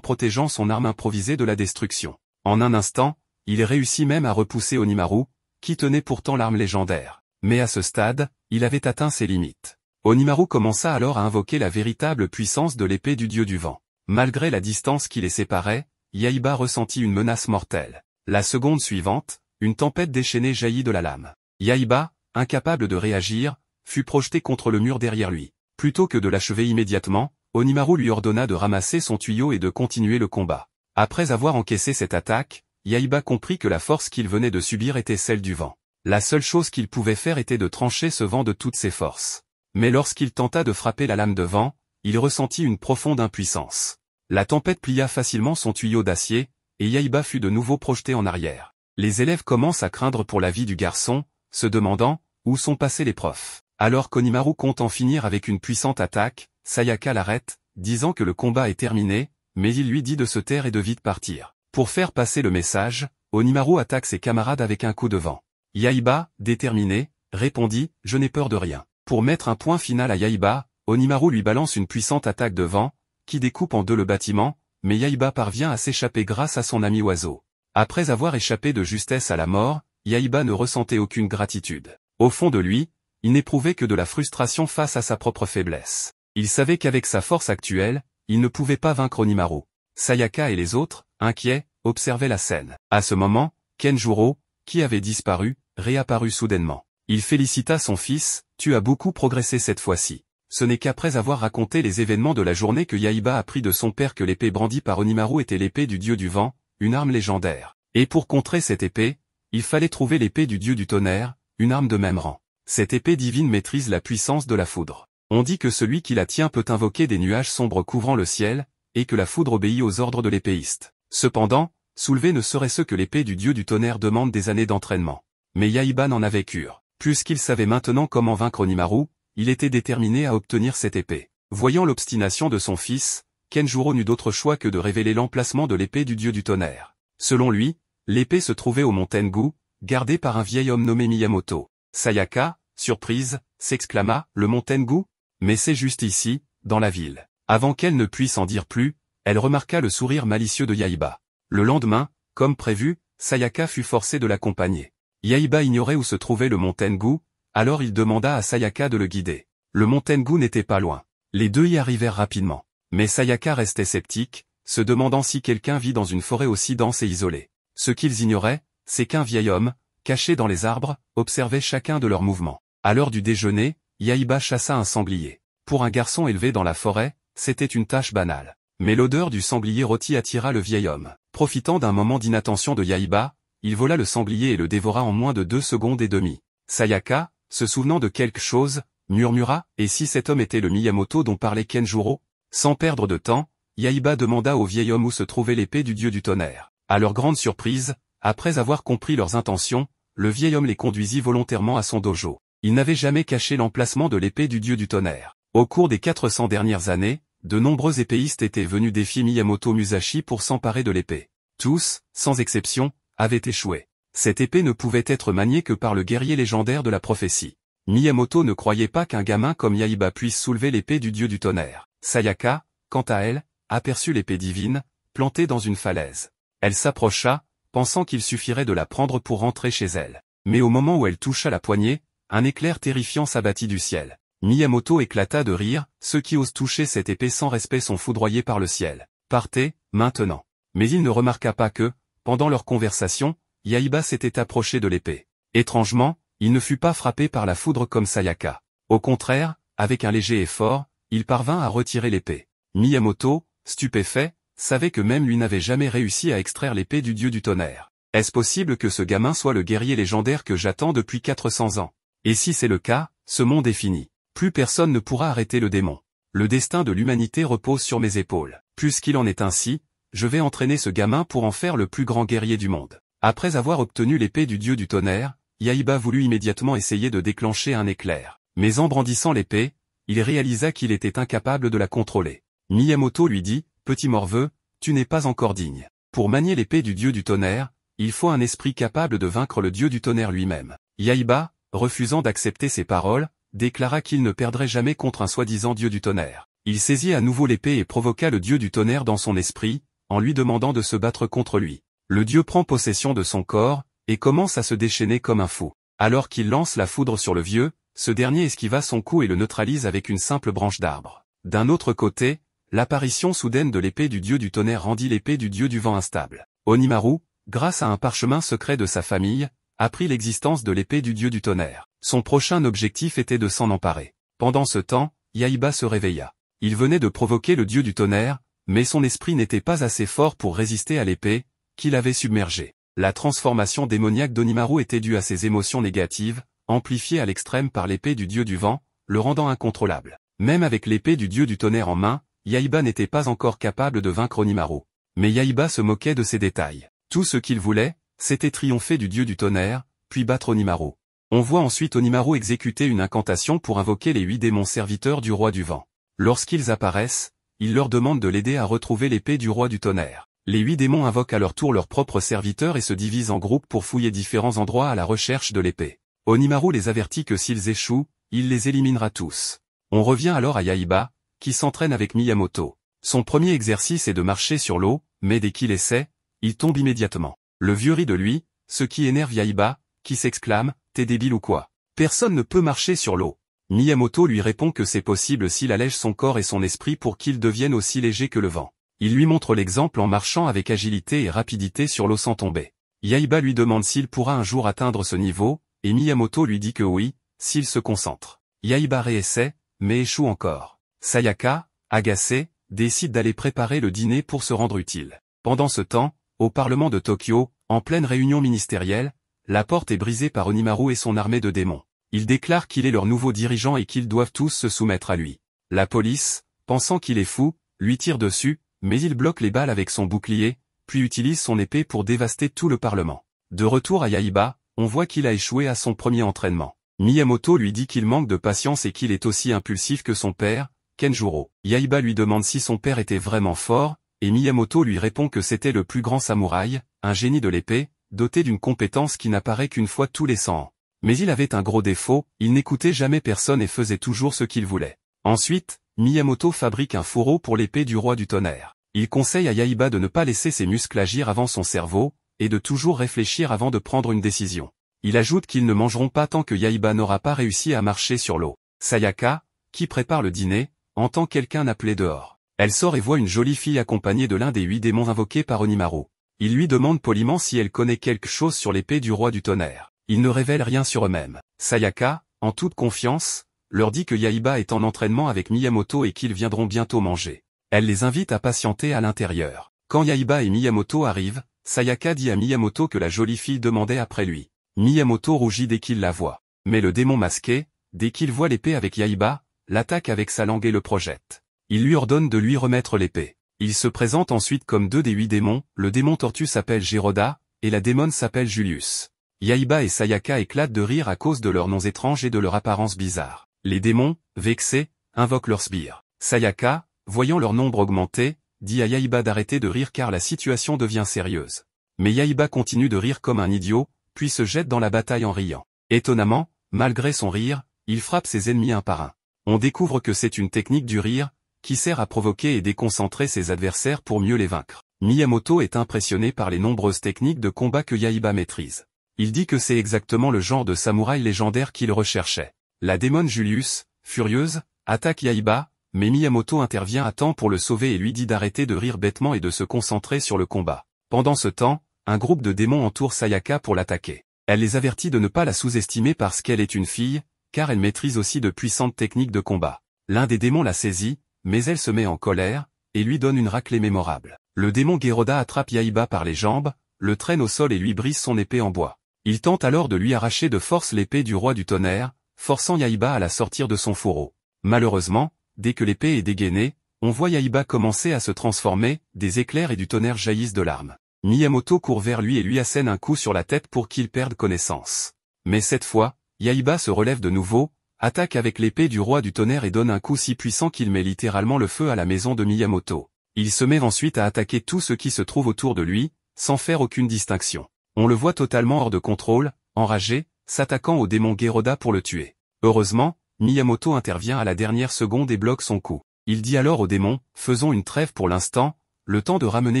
protégeant son arme improvisée de la destruction. En un instant, il réussit même à repousser Onimaru, qui tenait pourtant l'arme légendaire. Mais à ce stade, il avait atteint ses limites. Onimaru commença alors à invoquer la véritable puissance de l'épée du dieu du vent. Malgré la distance qui les séparait, Yaiba ressentit une menace mortelle. La seconde suivante, une tempête déchaînée jaillit de la lame. Yaiba, incapable de réagir, fut projeté contre le mur derrière lui. Plutôt que de l'achever immédiatement, Onimaru lui ordonna de ramasser son tuyau et de continuer le combat. Après avoir encaissé cette attaque, Yaiba comprit que la force qu'il venait de subir était celle du vent. La seule chose qu'il pouvait faire était de trancher ce vent de toutes ses forces. Mais lorsqu'il tenta de frapper la lame de vent, il ressentit une profonde impuissance. La tempête plia facilement son tuyau d'acier, et Yaiba fut de nouveau projeté en arrière. Les élèves commencent à craindre pour la vie du garçon, se demandant où sont passés les profs. Alors qu'Onimaru compte en finir avec une puissante attaque, Sayaka l'arrête, disant que le combat est terminé, mais il lui dit de se taire et de vite partir. Pour faire passer le message, Onimaru attaque ses camarades avec un coup de vent. Yaiba, déterminé, répondit « Je n'ai peur de rien ». Pour mettre un point final à Yaiba, Onimaru lui balance une puissante attaque de vent, qui découpe en deux le bâtiment, mais Yaiba parvient à s'échapper grâce à son ami oiseau. Après avoir échappé de justesse à la mort, Yaiba ne ressentait aucune gratitude. Au fond de lui, il n'éprouvait que de la frustration face à sa propre faiblesse. Il savait qu'avec sa force actuelle, il ne pouvait pas vaincre Onimaru. Sayaka et les autres, inquiets, observaient la scène. À ce moment, Kenjuro, qui avait disparu, réapparut soudainement. Il félicita son fils, « Tu as beaucoup progressé cette fois-ci ». Ce n'est qu'après avoir raconté les événements de la journée que Yaiba apprit de son père que l'épée brandie par Onimaru était l'épée du dieu du vent, une arme légendaire. Et pour contrer cette épée, il fallait trouver l'épée du dieu du tonnerre, une arme de même rang. Cette épée divine maîtrise la puissance de la foudre. On dit que celui qui la tient peut invoquer des nuages sombres couvrant le ciel, et que la foudre obéit aux ordres de l'épéiste. Cependant, soulever ne serait ce que l'épée du dieu du tonnerre demande des années d'entraînement. Mais Yaiba n'en avait cure. Puisqu'il savait maintenant comment vaincre Onimaru, il était déterminé à obtenir cette épée. Voyant l'obstination de son fils, Kenjuro n'eut d'autre choix que de révéler l'emplacement de l'épée du dieu du tonnerre. Selon lui, l'épée se trouvait au mont Tengu, gardée par un vieil homme nommé Miyamoto. Sayaka, surprise, s'exclama, « Le mont Tengu ? Mais c'est juste ici, dans la ville. » Avant qu'elle ne puisse en dire plus, elle remarqua le sourire malicieux de Yaiba. Le lendemain, comme prévu, Sayaka fut forcée de l'accompagner. Yaiba ignorait où se trouvait le mont Tengu, alors il demanda à Sayaka de le guider. Le mont Tengu n'était pas loin. Les deux y arrivèrent rapidement. Mais Sayaka restait sceptique, se demandant si quelqu'un vit dans une forêt aussi dense et isolée. Ce qu'ils ignoraient, c'est qu'un vieil homme, caché dans les arbres, observait chacun de leurs mouvements. À l'heure du déjeuner, Yaiba chassa un sanglier. Pour un garçon élevé dans la forêt, c'était une tâche banale. Mais l'odeur du sanglier rôti attira le vieil homme. Profitant d'un moment d'inattention de Yaiba, il vola le sanglier et le dévora en moins de 2 secondes et demie. Sayaka, se souvenant de quelque chose, murmura « Et si cet homme était le Miyamoto dont parlait Kenjuro ?» Sans perdre de temps, Yaiba demanda au vieil homme où se trouvait l'épée du dieu du tonnerre. À leur grande surprise, après avoir compris leurs intentions, le vieil homme les conduisit volontairement à son dojo. Il n'avait jamais caché l'emplacement de l'épée du dieu du tonnerre. Au cours des 400 dernières années, de nombreux épéistes étaient venus défier Miyamoto Musashi pour s'emparer de l'épée. Tous, sans exception, avaient échoué. Cette épée ne pouvait être maniée que par le guerrier légendaire de la prophétie. Miyamoto ne croyait pas qu'un gamin comme Yaiba puisse soulever l'épée du dieu du tonnerre. Sayaka, quant à elle, aperçut l'épée divine, plantée dans une falaise. Elle s'approcha, pensant qu'il suffirait de la prendre pour rentrer chez elle. Mais au moment où elle toucha la poignée, un éclair terrifiant s'abattit du ciel. Miyamoto éclata de rire, ceux qui osent toucher cette épée sans respect sont foudroyés par le ciel. Partez, maintenant. Mais il ne remarqua pas que, pendant leur conversation, Yaiba s'était approché de l'épée. Étrangement, il ne fut pas frappé par la foudre comme Sayaka. Au contraire, avec un léger effort, il parvint à retirer l'épée. Miyamoto, stupéfait, savait que même lui n'avait jamais réussi à extraire l'épée du dieu du tonnerre. Est-ce possible que ce gamin soit le guerrier légendaire que j'attends depuis 400 ans? Et si c'est le cas, ce monde est fini. Plus personne ne pourra arrêter le démon. Le destin de l'humanité repose sur mes épaules. Puisqu'il en est ainsi, je vais entraîner ce gamin pour en faire le plus grand guerrier du monde. Après avoir obtenu l'épée du dieu du tonnerre, Yaiba voulut immédiatement essayer de déclencher un éclair. Mais en brandissant l'épée, il réalisa qu'il était incapable de la contrôler. Miyamoto lui dit, « Petit morveux, tu n'es pas encore digne. Pour manier l'épée du dieu du tonnerre, il faut un esprit capable de vaincre le dieu du tonnerre lui-même. » Yaiba, refusant d'accepter ces paroles, déclara qu'il ne perdrait jamais contre un soi-disant dieu du tonnerre. Il saisit à nouveau l'épée et provoqua le dieu du tonnerre dans son esprit, en lui demandant de se battre contre lui. Le dieu prend possession de son corps, et commence à se déchaîner comme un fou. Alors qu'il lance la foudre sur le vieux, ce dernier esquiva son coup et le neutralise avec une simple branche d'arbre. D'un autre côté, l'apparition soudaine de l'épée du dieu du tonnerre rendit l'épée du dieu du vent instable. Onimaru, grâce à un parchemin secret de sa famille, apprit l'existence de l'épée du dieu du tonnerre. Son prochain objectif était de s'en emparer. Pendant ce temps, Yaiba se réveilla. Il venait de provoquer le dieu du tonnerre, mais son esprit n'était pas assez fort pour résister à l'épée, qui l'avait submergé. La transformation démoniaque d'Onimaru était due à ses émotions négatives, amplifiées à l'extrême par l'épée du dieu du vent, le rendant incontrôlable. Même avec l'épée du dieu du tonnerre en main, Yaiba n'était pas encore capable de vaincre Onimaru. Mais Yaiba se moquait de ces détails. Tout ce qu'il voulait, c'était triompher du dieu du tonnerre, puis battre Onimaru. On voit ensuite Onimaru exécuter une incantation pour invoquer les 8 démons serviteurs du roi du vent. Lorsqu'ils apparaissent, il leur demande de l'aider à retrouver l'épée du roi du tonnerre. Les 8 démons invoquent à leur tour leurs propres serviteurs et se divisent en groupes pour fouiller différents endroits à la recherche de l'épée. Onimaru les avertit que s'ils échouent, il les éliminera tous. On revient alors à Yaiba, qui s'entraîne avec Miyamoto. Son premier exercice est de marcher sur l'eau, mais dès qu'il essaie, il tombe immédiatement. Le vieux rit de lui, ce qui énerve Yaiba, qui s'exclame « T'es débile ou quoi? Personne ne peut marcher sur l'eau ». Miyamoto lui répond que c'est possible s'il allège son corps et son esprit pour qu'il devienne aussi léger que le vent. Il lui montre l'exemple en marchant avec agilité et rapidité sur l'eau sans tomber. Yaiba lui demande s'il pourra un jour atteindre ce niveau, et Miyamoto lui dit que oui, s'il se concentre. Yaiba réessaie, mais échoue encore. Sayaka, agacée, décide d'aller préparer le dîner pour se rendre utile. Pendant ce temps, au Parlement de Tokyo, en pleine réunion ministérielle, la porte est brisée par Onimaru et son armée de démons. Il déclare qu'il est leur nouveau dirigeant et qu'ils doivent tous se soumettre à lui. La police, pensant qu'il est fou, lui tire dessus, mais il bloque les balles avec son bouclier, puis utilise son épée pour dévaster tout le Parlement. De retour à Yaiba, on voit qu'il a échoué à son premier entraînement. Miyamoto lui dit qu'il manque de patience et qu'il est aussi impulsif que son père, Kenjuro. Yaiba lui demande si son père était vraiment fort, et Miyamoto lui répond que c'était le plus grand samouraï, un génie de l'épée, doté d'une compétence qui n'apparaît qu'une fois tous les 100 ans. Mais il avait un gros défaut, il n'écoutait jamais personne et faisait toujours ce qu'il voulait. Ensuite, Miyamoto fabrique un fourreau pour l'épée du roi du tonnerre. Il conseille à Yaiba de ne pas laisser ses muscles agir avant son cerveau, et de toujours réfléchir avant de prendre une décision. Il ajoute qu'ils ne mangeront pas tant que Yaiba n'aura pas réussi à marcher sur l'eau. Sayaka, qui prépare le dîner, entend quelqu'un appeler dehors. Elle sort et voit une jolie fille accompagnée de l'un des 8 démons invoqués par Onimaru. Il lui demande poliment si elle connaît quelque chose sur l'épée du roi du tonnerre. Ils ne révèlent rien sur eux-mêmes. Sayaka, en toute confiance, leur dit que Yaiba est en entraînement avec Miyamoto et qu'ils viendront bientôt manger. Elle les invite à patienter à l'intérieur. Quand Yaiba et Miyamoto arrivent, Sayaka dit à Miyamoto que la jolie fille demandait après lui. Miyamoto rougit dès qu'il la voit. Mais le démon masqué, dès qu'il voit l'épée avec Yaiba, l'attaque avec sa langue et le projette. Il lui ordonne de lui remettre l'épée. Il se présente ensuite comme 2 des 8 démons, le démon tortue s'appelle Giroda, et la démone s'appelle Julius. Yaiba et Sayaka éclatent de rire à cause de leurs noms étranges et de leur apparence bizarre. Les démons, vexés, invoquent leurs sbires. Sayaka, voyant leur nombre augmenter, dit à Yaiba d'arrêter de rire car la situation devient sérieuse. Mais Yaiba continue de rire comme un idiot, puis se jette dans la bataille en riant. Étonnamment, malgré son rire, il frappe ses ennemis un par un. On découvre que c'est une technique du rire, qui sert à provoquer et déconcentrer ses adversaires pour mieux les vaincre. Miyamoto est impressionné par les nombreuses techniques de combat que Yaiba maîtrise. Il dit que c'est exactement le genre de samouraï légendaire qu'il recherchait. La démone Julius, furieuse, attaque Yaiba, mais Miyamoto intervient à temps pour le sauver et lui dit d'arrêter de rire bêtement et de se concentrer sur le combat. Pendant ce temps, un groupe de démons entoure Sayaka pour l'attaquer. Elle les avertit de ne pas la sous-estimer parce qu'elle est une fille, car elle maîtrise aussi de puissantes techniques de combat. L'un des démons la saisit, mais elle se met en colère, et lui donne une raclée mémorable. Le démon Geroda attrape Yaiba par les jambes, le traîne au sol et lui brise son épée en bois. Il tente alors de lui arracher de force l'épée du roi du tonnerre, forçant Yaiba à la sortir de son fourreau. Malheureusement, dès que l'épée est dégainée, on voit Yaiba commencer à se transformer, des éclairs et du tonnerre jaillissent de l'arme. Miyamoto court vers lui et lui assène un coup sur la tête pour qu'il perde connaissance. Mais cette fois, Yaiba se relève de nouveau, attaque avec l'épée du roi du tonnerre et donne un coup si puissant qu'il met littéralement le feu à la maison de Miyamoto. Il se met ensuite à attaquer tout ce qui se trouve autour de lui, sans faire aucune distinction. On le voit totalement hors de contrôle, enragé, s'attaquant au démon Geroda pour le tuer. Heureusement, Miyamoto intervient à la dernière seconde et bloque son coup. Il dit alors au démon, faisons une trêve pour l'instant, le temps de ramener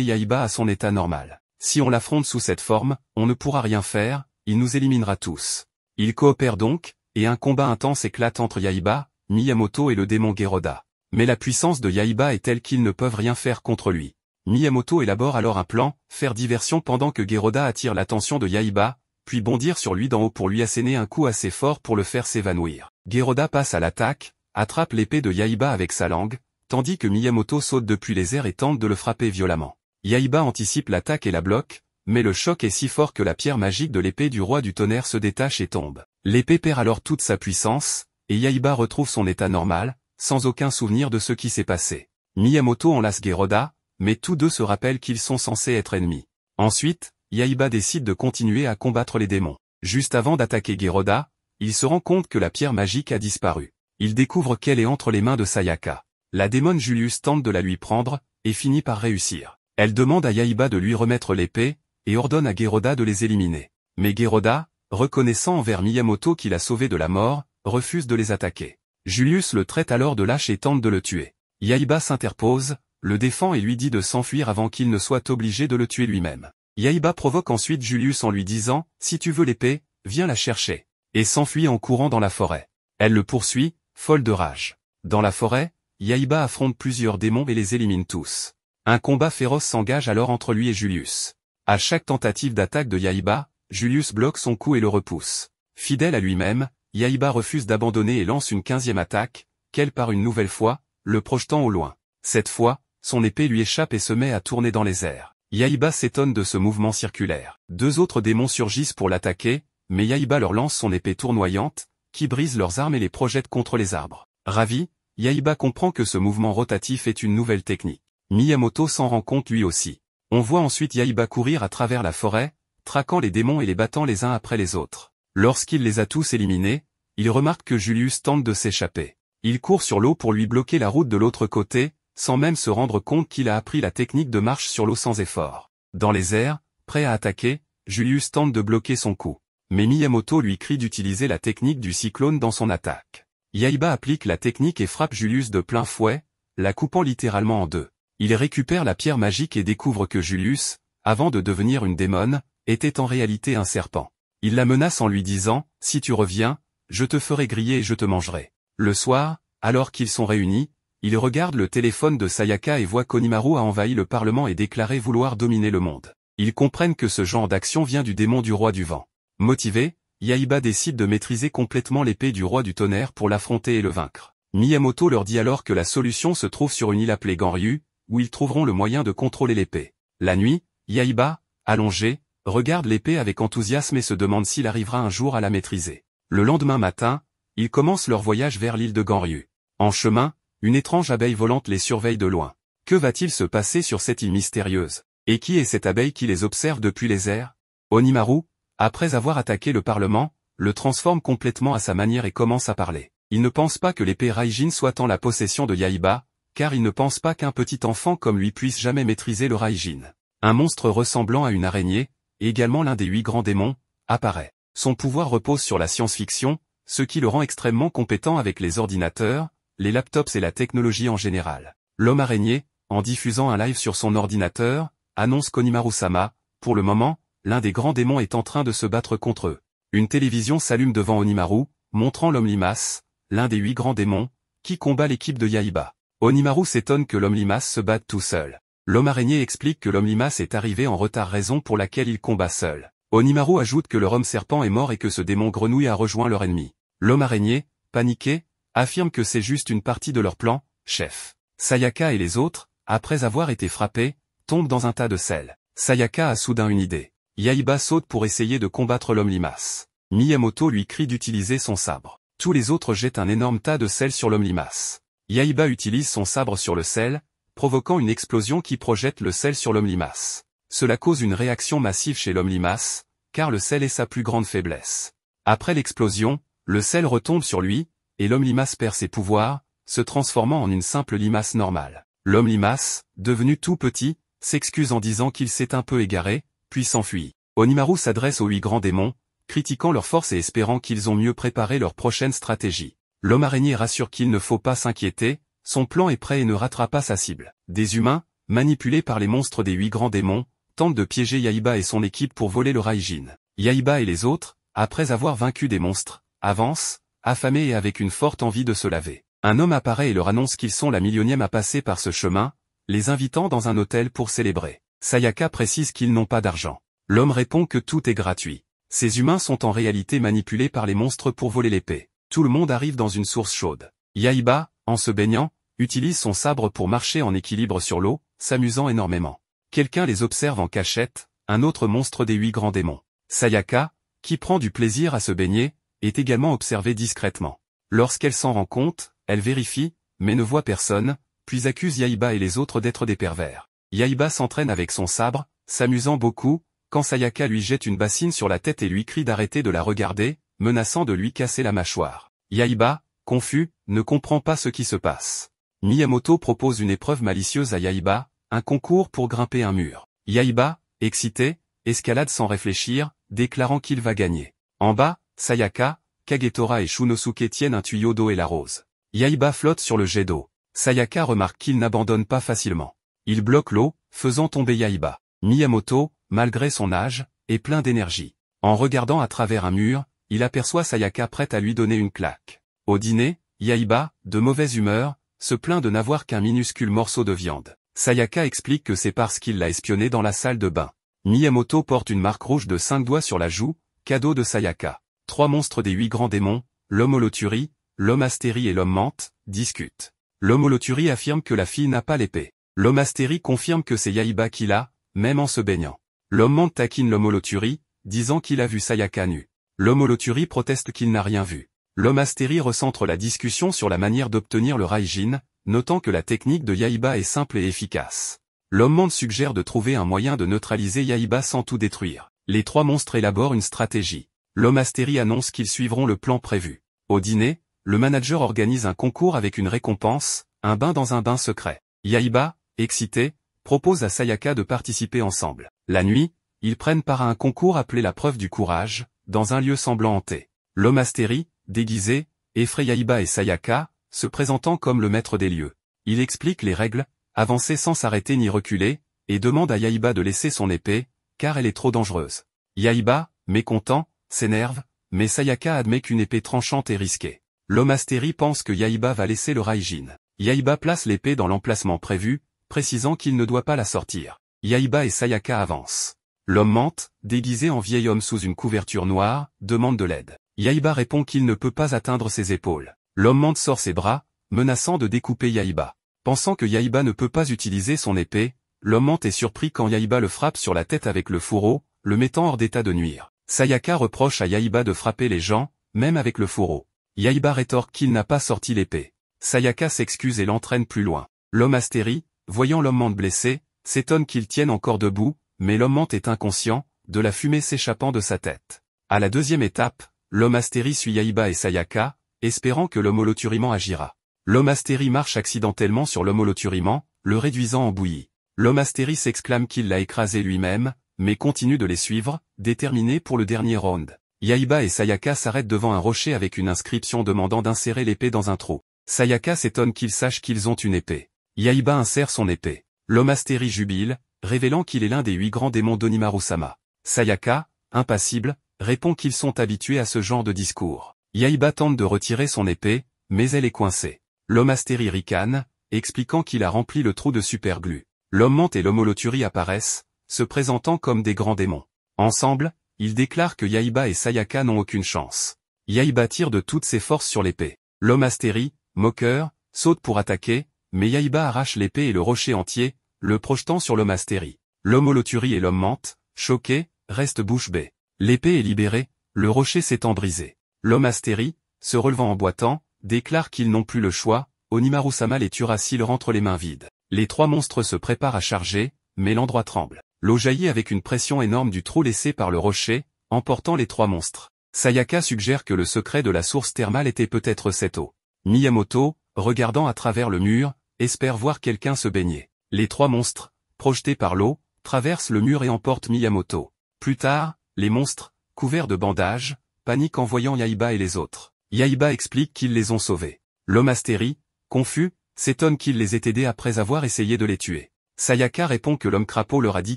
Yaiba à son état normal. Si on l'affronte sous cette forme, on ne pourra rien faire, il nous éliminera tous. Ils coopèrent donc, et un combat intense éclate entre Yaiba, Miyamoto et le démon Geroda. Mais la puissance de Yaiba est telle qu'ils ne peuvent rien faire contre lui. Miyamoto élabore alors un plan, faire diversion pendant que Geroda attire l'attention de Yaiba, puis bondir sur lui d'en haut pour lui asséner un coup assez fort pour le faire s'évanouir. Geroda passe à l'attaque, attrape l'épée de Yaiba avec sa langue, tandis que Miyamoto saute depuis les airs et tente de le frapper violemment. Yaiba anticipe l'attaque et la bloque, mais le choc est si fort que la pierre magique de l'épée du roi du tonnerre se détache et tombe. L'épée perd alors toute sa puissance, et Yaiba retrouve son état normal, sans aucun souvenir de ce qui s'est passé. Miyamoto enlace Geroda, mais tous deux se rappellent qu'ils sont censés être ennemis. Ensuite, Yaiba décide de continuer à combattre les démons. Juste avant d'attaquer Geroda, il se rend compte que la pierre magique a disparu. Il découvre qu'elle est entre les mains de Sayaka. La démone Julius tente de la lui prendre, et finit par réussir. Elle demande à Yaiba de lui remettre l'épée, et ordonne à Geroda de les éliminer. Mais Geroda, reconnaissant envers Miyamoto qu'il a sauvé de la mort, refuse de les attaquer. Julius le traite alors de lâche et tente de le tuer. Yaiba s'interpose, le défend et lui dit de s'enfuir avant qu'il ne soit obligé de le tuer lui-même. Yaiba provoque ensuite Julius en lui disant « Si tu veux l'épée, viens la chercher », et s'enfuit en courant dans la forêt. Elle le poursuit, folle de rage. Dans la forêt, Yaiba affronte plusieurs démons et les élimine tous. Un combat féroce s'engage alors entre lui et Julius. À chaque tentative d'attaque de Yaiba, Julius bloque son coup et le repousse. Fidèle à lui-même, Yaiba refuse d'abandonner et lance une 15e attaque, qu'elle part une nouvelle fois, le projetant au loin. Cette fois, son épée lui échappe et se met à tourner dans les airs. Yaiba s'étonne de ce mouvement circulaire. Deux autres démons surgissent pour l'attaquer, mais Yaiba leur lance son épée tournoyante, qui brise leurs armes et les projette contre les arbres. Ravi, Yaiba comprend que ce mouvement rotatif est une nouvelle technique. Miyamoto s'en rend compte lui aussi. On voit ensuite Yaiba courir à travers la forêt, traquant les démons et les battant les uns après les autres. Lorsqu'il les a tous éliminés, il remarque que Julius tente de s'échapper. Il court sur l'eau pour lui bloquer la route de l'autre côté, sans même se rendre compte qu'il a appris la technique de marche sur l'eau sans effort. Dans les airs, prêt à attaquer, Julius tente de bloquer son coup. Mais Miyamoto lui crie d'utiliser la technique du cyclone dans son attaque. Yaiba applique la technique et frappe Julius de plein fouet, la coupant littéralement en deux. Il récupère la pierre magique et découvre que Julius, avant de devenir une démone, était en réalité un serpent. Il la menace en lui disant « Si tu reviens, je te ferai griller et je te mangerai ». Le soir, alors qu'ils sont réunis, il regarde le téléphone de Sayaka et voit qu'Onimaru a envahi le Parlement et déclaré vouloir dominer le monde. Ils comprennent que ce genre d'action vient du démon du roi du vent. Motivé, Yaiba décide de maîtriser complètement l'épée du roi du tonnerre pour l'affronter et le vaincre. Miyamoto leur dit alors que la solution se trouve sur une île appelée Ganryu, où ils trouveront le moyen de contrôler l'épée. La nuit, Yaiba, allongé, regarde l'épée avec enthousiasme et se demande s'il arrivera un jour à la maîtriser. Le lendemain matin, ils commencent leur voyage vers l'île de Ganryu. En chemin, une étrange abeille volante les surveille de loin. Que va-t-il se passer sur cette île mystérieuse? Et qui est cette abeille qui les observe depuis les airs? Onimaru, après avoir attaqué le Parlement, le transforme complètement à sa manière et commence à parler. Il ne pense pas que l'épée Raijin soit en la possession de Yaiba, car il ne pense pas qu'un petit enfant comme lui puisse jamais maîtriser le Raijin. Un monstre ressemblant à une araignée, également l'un des 8 grands démons, apparaît. Son pouvoir repose sur la science-fiction, ce qui le rend extrêmement compétent avec les ordinateurs, les laptops et la technologie en général. L'homme araignée, en diffusant un live sur son ordinateur, annonce qu'Onimaru-sama, pour le moment, l'un des grands démons est en train de se battre contre eux. Une télévision s'allume devant Onimaru, montrant l'homme limace, l'un des 8 grands démons, qui combat l'équipe de Yaiba. Onimaru s'étonne que l'homme limace se batte tout seul. L'homme araignée explique que l'homme limace est arrivé en retard, raison pour laquelle il combat seul. Onimaru ajoute que le homme serpent est mort et que ce démon grenouille a rejoint leur ennemi. L'homme araignée, paniqué, affirme que c'est juste une partie de leur plan, chef. Sayaka et les autres, après avoir été frappés, tombent dans un tas de sel. Sayaka a soudain une idée. Yaiba saute pour essayer de combattre l'homme limace. Miyamoto lui crie d'utiliser son sabre. Tous les autres jettent un énorme tas de sel sur l'homme limace. Yaiba utilise son sabre sur le sel, provoquant une explosion qui projette le sel sur l'homme limace. Cela cause une réaction massive chez l'homme limace, car le sel est sa plus grande faiblesse. Après l'explosion, le sel retombe sur lui, et l'homme limace perd ses pouvoirs, se transformant en une simple limace normale. L'homme limace, devenu tout petit, s'excuse en disant qu'il s'est un peu égaré, puis s'enfuit. Onimaru s'adresse aux 8 grands démons, critiquant leur force et espérant qu'ils ont mieux préparé leur prochaine stratégie. L'homme araignée rassure qu'il ne faut pas s'inquiéter, son plan est prêt et ne ratera pas sa cible. Des humains, manipulés par les monstres des 8 grands démons, tentent de piéger Yaiba et son équipe pour voler le Raijin. Yaiba et les autres, après avoir vaincu des monstres, avancent, affamés et avec une forte envie de se laver. Un homme apparaît et leur annonce qu'ils sont la millionième à passer par ce chemin, les invitant dans un hôtel pour célébrer. Sayaka précise qu'ils n'ont pas d'argent. L'homme répond que tout est gratuit. Ces humains sont en réalité manipulés par les monstres pour voler l'épée. Tout le monde arrive dans une source chaude. Yaiba, en se baignant, utilise son sabre pour marcher en équilibre sur l'eau, s'amusant énormément. Quelqu'un les observe en cachette, un autre monstre des 8 grands démons. Sayaka, qui prend du plaisir à se baigner, est également observée discrètement. Lorsqu'elle s'en rend compte, elle vérifie, mais ne voit personne, puis accuse Yaiba et les autres d'être des pervers. Yaiba s'entraîne avec son sabre, s'amusant beaucoup, quand Sayaka lui jette une bassine sur la tête et lui crie d'arrêter de la regarder, menaçant de lui casser la mâchoire. Yaiba, confus, ne comprend pas ce qui se passe. Miyamoto propose une épreuve malicieuse à Yaiba, un concours pour grimper un mur. Yaiba, excité, escalade sans réfléchir, déclarant qu'il va gagner. En bas, Sayaka, Kagetora et Shunosuke tiennent un tuyau d'eau et l'arrosent. Yaiba flotte sur le jet d'eau. Sayaka remarque qu'il n'abandonne pas facilement. Il bloque l'eau, faisant tomber Yaiba. Miyamoto, malgré son âge, est plein d'énergie. En regardant à travers un mur, il aperçoit Sayaka prête à lui donner une claque. Au dîner, Yaiba, de mauvaise humeur, se plaint de n'avoir qu'un minuscule morceau de viande. Sayaka explique que c'est parce qu'il l'a espionné dans la salle de bain. Miyamoto porte une marque rouge de 5 doigts sur la joue, cadeau de Sayaka. 3 monstres des 8 grands démons, l'homme holothurie, l'homme astérie et l'homme menthe, discutent. L'homme holothurie affirme que la fille n'a pas l'épée. L'homme astérie confirme que c'est Yaiba qui l'a, même en se baignant. L'homme menthe taquine l'homme holothurie, disant qu'il a vu Sayaka nue. L'homme holothurie proteste qu'il n'a rien vu. L'homme astérie recentre la discussion sur la manière d'obtenir le Raijin, notant que la technique de Yaiba est simple et efficace. L'homme menthe suggère de trouver un moyen de neutraliser Yaiba sans tout détruire. Les 3 monstres élaborent une stratégie. L'homme astérie annonce qu'ils suivront le plan prévu. Au dîner, le manager organise un concours avec une récompense, un bain dans un bain secret. Yaiba, excité, propose à Sayaka de participer ensemble. La nuit, ils prennent part à un concours appelé la preuve du courage, dans un lieu semblant hanté. L'homme astérie, déguisé, effraie Yaiba et Sayaka, se présentant comme le maître des lieux. Il explique les règles, avancer sans s'arrêter ni reculer, et demande à Yaiba de laisser son épée, car elle est trop dangereuse. Yaiba, mécontent, s'énerve, mais Sayaka admet qu'une épée tranchante est risquée. L'homme astérie pense que Yaiba va laisser le Raijin. Yaiba place l'épée dans l'emplacement prévu, précisant qu'il ne doit pas la sortir. Yaiba et Sayaka avancent. L'homme menthe, déguisé en vieil homme sous une couverture noire, demande de l'aide. Yaiba répond qu'il ne peut pas atteindre ses épaules. L'homme menthe sort ses bras, menaçant de découper Yaiba. Pensant que Yaiba ne peut pas utiliser son épée, l'homme menthe est surpris quand Yaiba le frappe sur la tête avec le fourreau, le mettant hors d'état de nuire. Sayaka reproche à Yaiba de frapper les gens, même avec le fourreau. Yaiba rétorque qu'il n'a pas sorti l'épée. Sayaka s'excuse et l'entraîne plus loin. L'homme astérie, voyant l'homme menthe blessé, s'étonne qu'il tienne encore debout, mais l'homme menthe est inconscient, de la fumée s'échappant de sa tête. À la deuxième étape, l'homme astérie suit Yaiba et Sayaka, espérant que l'homme holothuriment agira. L'homme astérie marche accidentellement sur l'homme holothuriment, le réduisant en bouillie. L'homme astérie s'exclame qu'il l'a écrasé lui-même, mais continue de les suivre, déterminé pour le dernier round. Yaiba et Sayaka s'arrêtent devant un rocher avec une inscription demandant d'insérer l'épée dans un trou. Sayaka s'étonne qu'ils sachent qu'ils ont une épée. Yaiba insère son épée. L'homme astérie jubile, révélant qu'il est l'un des 8 grands démons d'Onimaru-sama. Sayaka, impassible, répond qu'ils sont habitués à ce genre de discours. Yaiba tente de retirer son épée, mais elle est coincée. L'homme astérie ricane, expliquant qu'il a rempli le trou de superglue. L'homme menthe et l'homme holothurie apparaissent, se présentant comme des grands démons. Ensemble, ils déclarent que Yaiba et Sayaka n'ont aucune chance. Yaiba tire de toutes ses forces sur l'épée. L'homme astérie, moqueur, saute pour attaquer, mais Yaiba arrache l'épée et le rocher entier, le projetant sur l'homme astérie. L'homme holothurie et l'homme menthe, choqués, restent bouche bée. L'épée est libérée, le rocher s'étant brisé. L'homme astérie, se relevant en boitant, déclare qu'ils n'ont plus le choix, Onimaru-sama les tuera s'ils rentrent les mains vides. Les 3 monstres se préparent à charger, mais l'endroit tremble. L'eau jaillit avec une pression énorme du trou laissé par le rocher, emportant les 3 monstres. Sayaka suggère que le secret de la source thermale était peut-être cette eau. Miyamoto, regardant à travers le mur, espère voir quelqu'un se baigner. Les 3 monstres, projetés par l'eau, traversent le mur et emportent Miyamoto. Plus tard, les monstres, couverts de bandages, paniquent en voyant Yaiba et les autres. Yaiba explique qu'ils les ont sauvés. L'homme astérie, confus, s'étonne qu'ils les aient aidés après avoir essayé de les tuer. Sayaka répond que l'homme crapaud leur a dit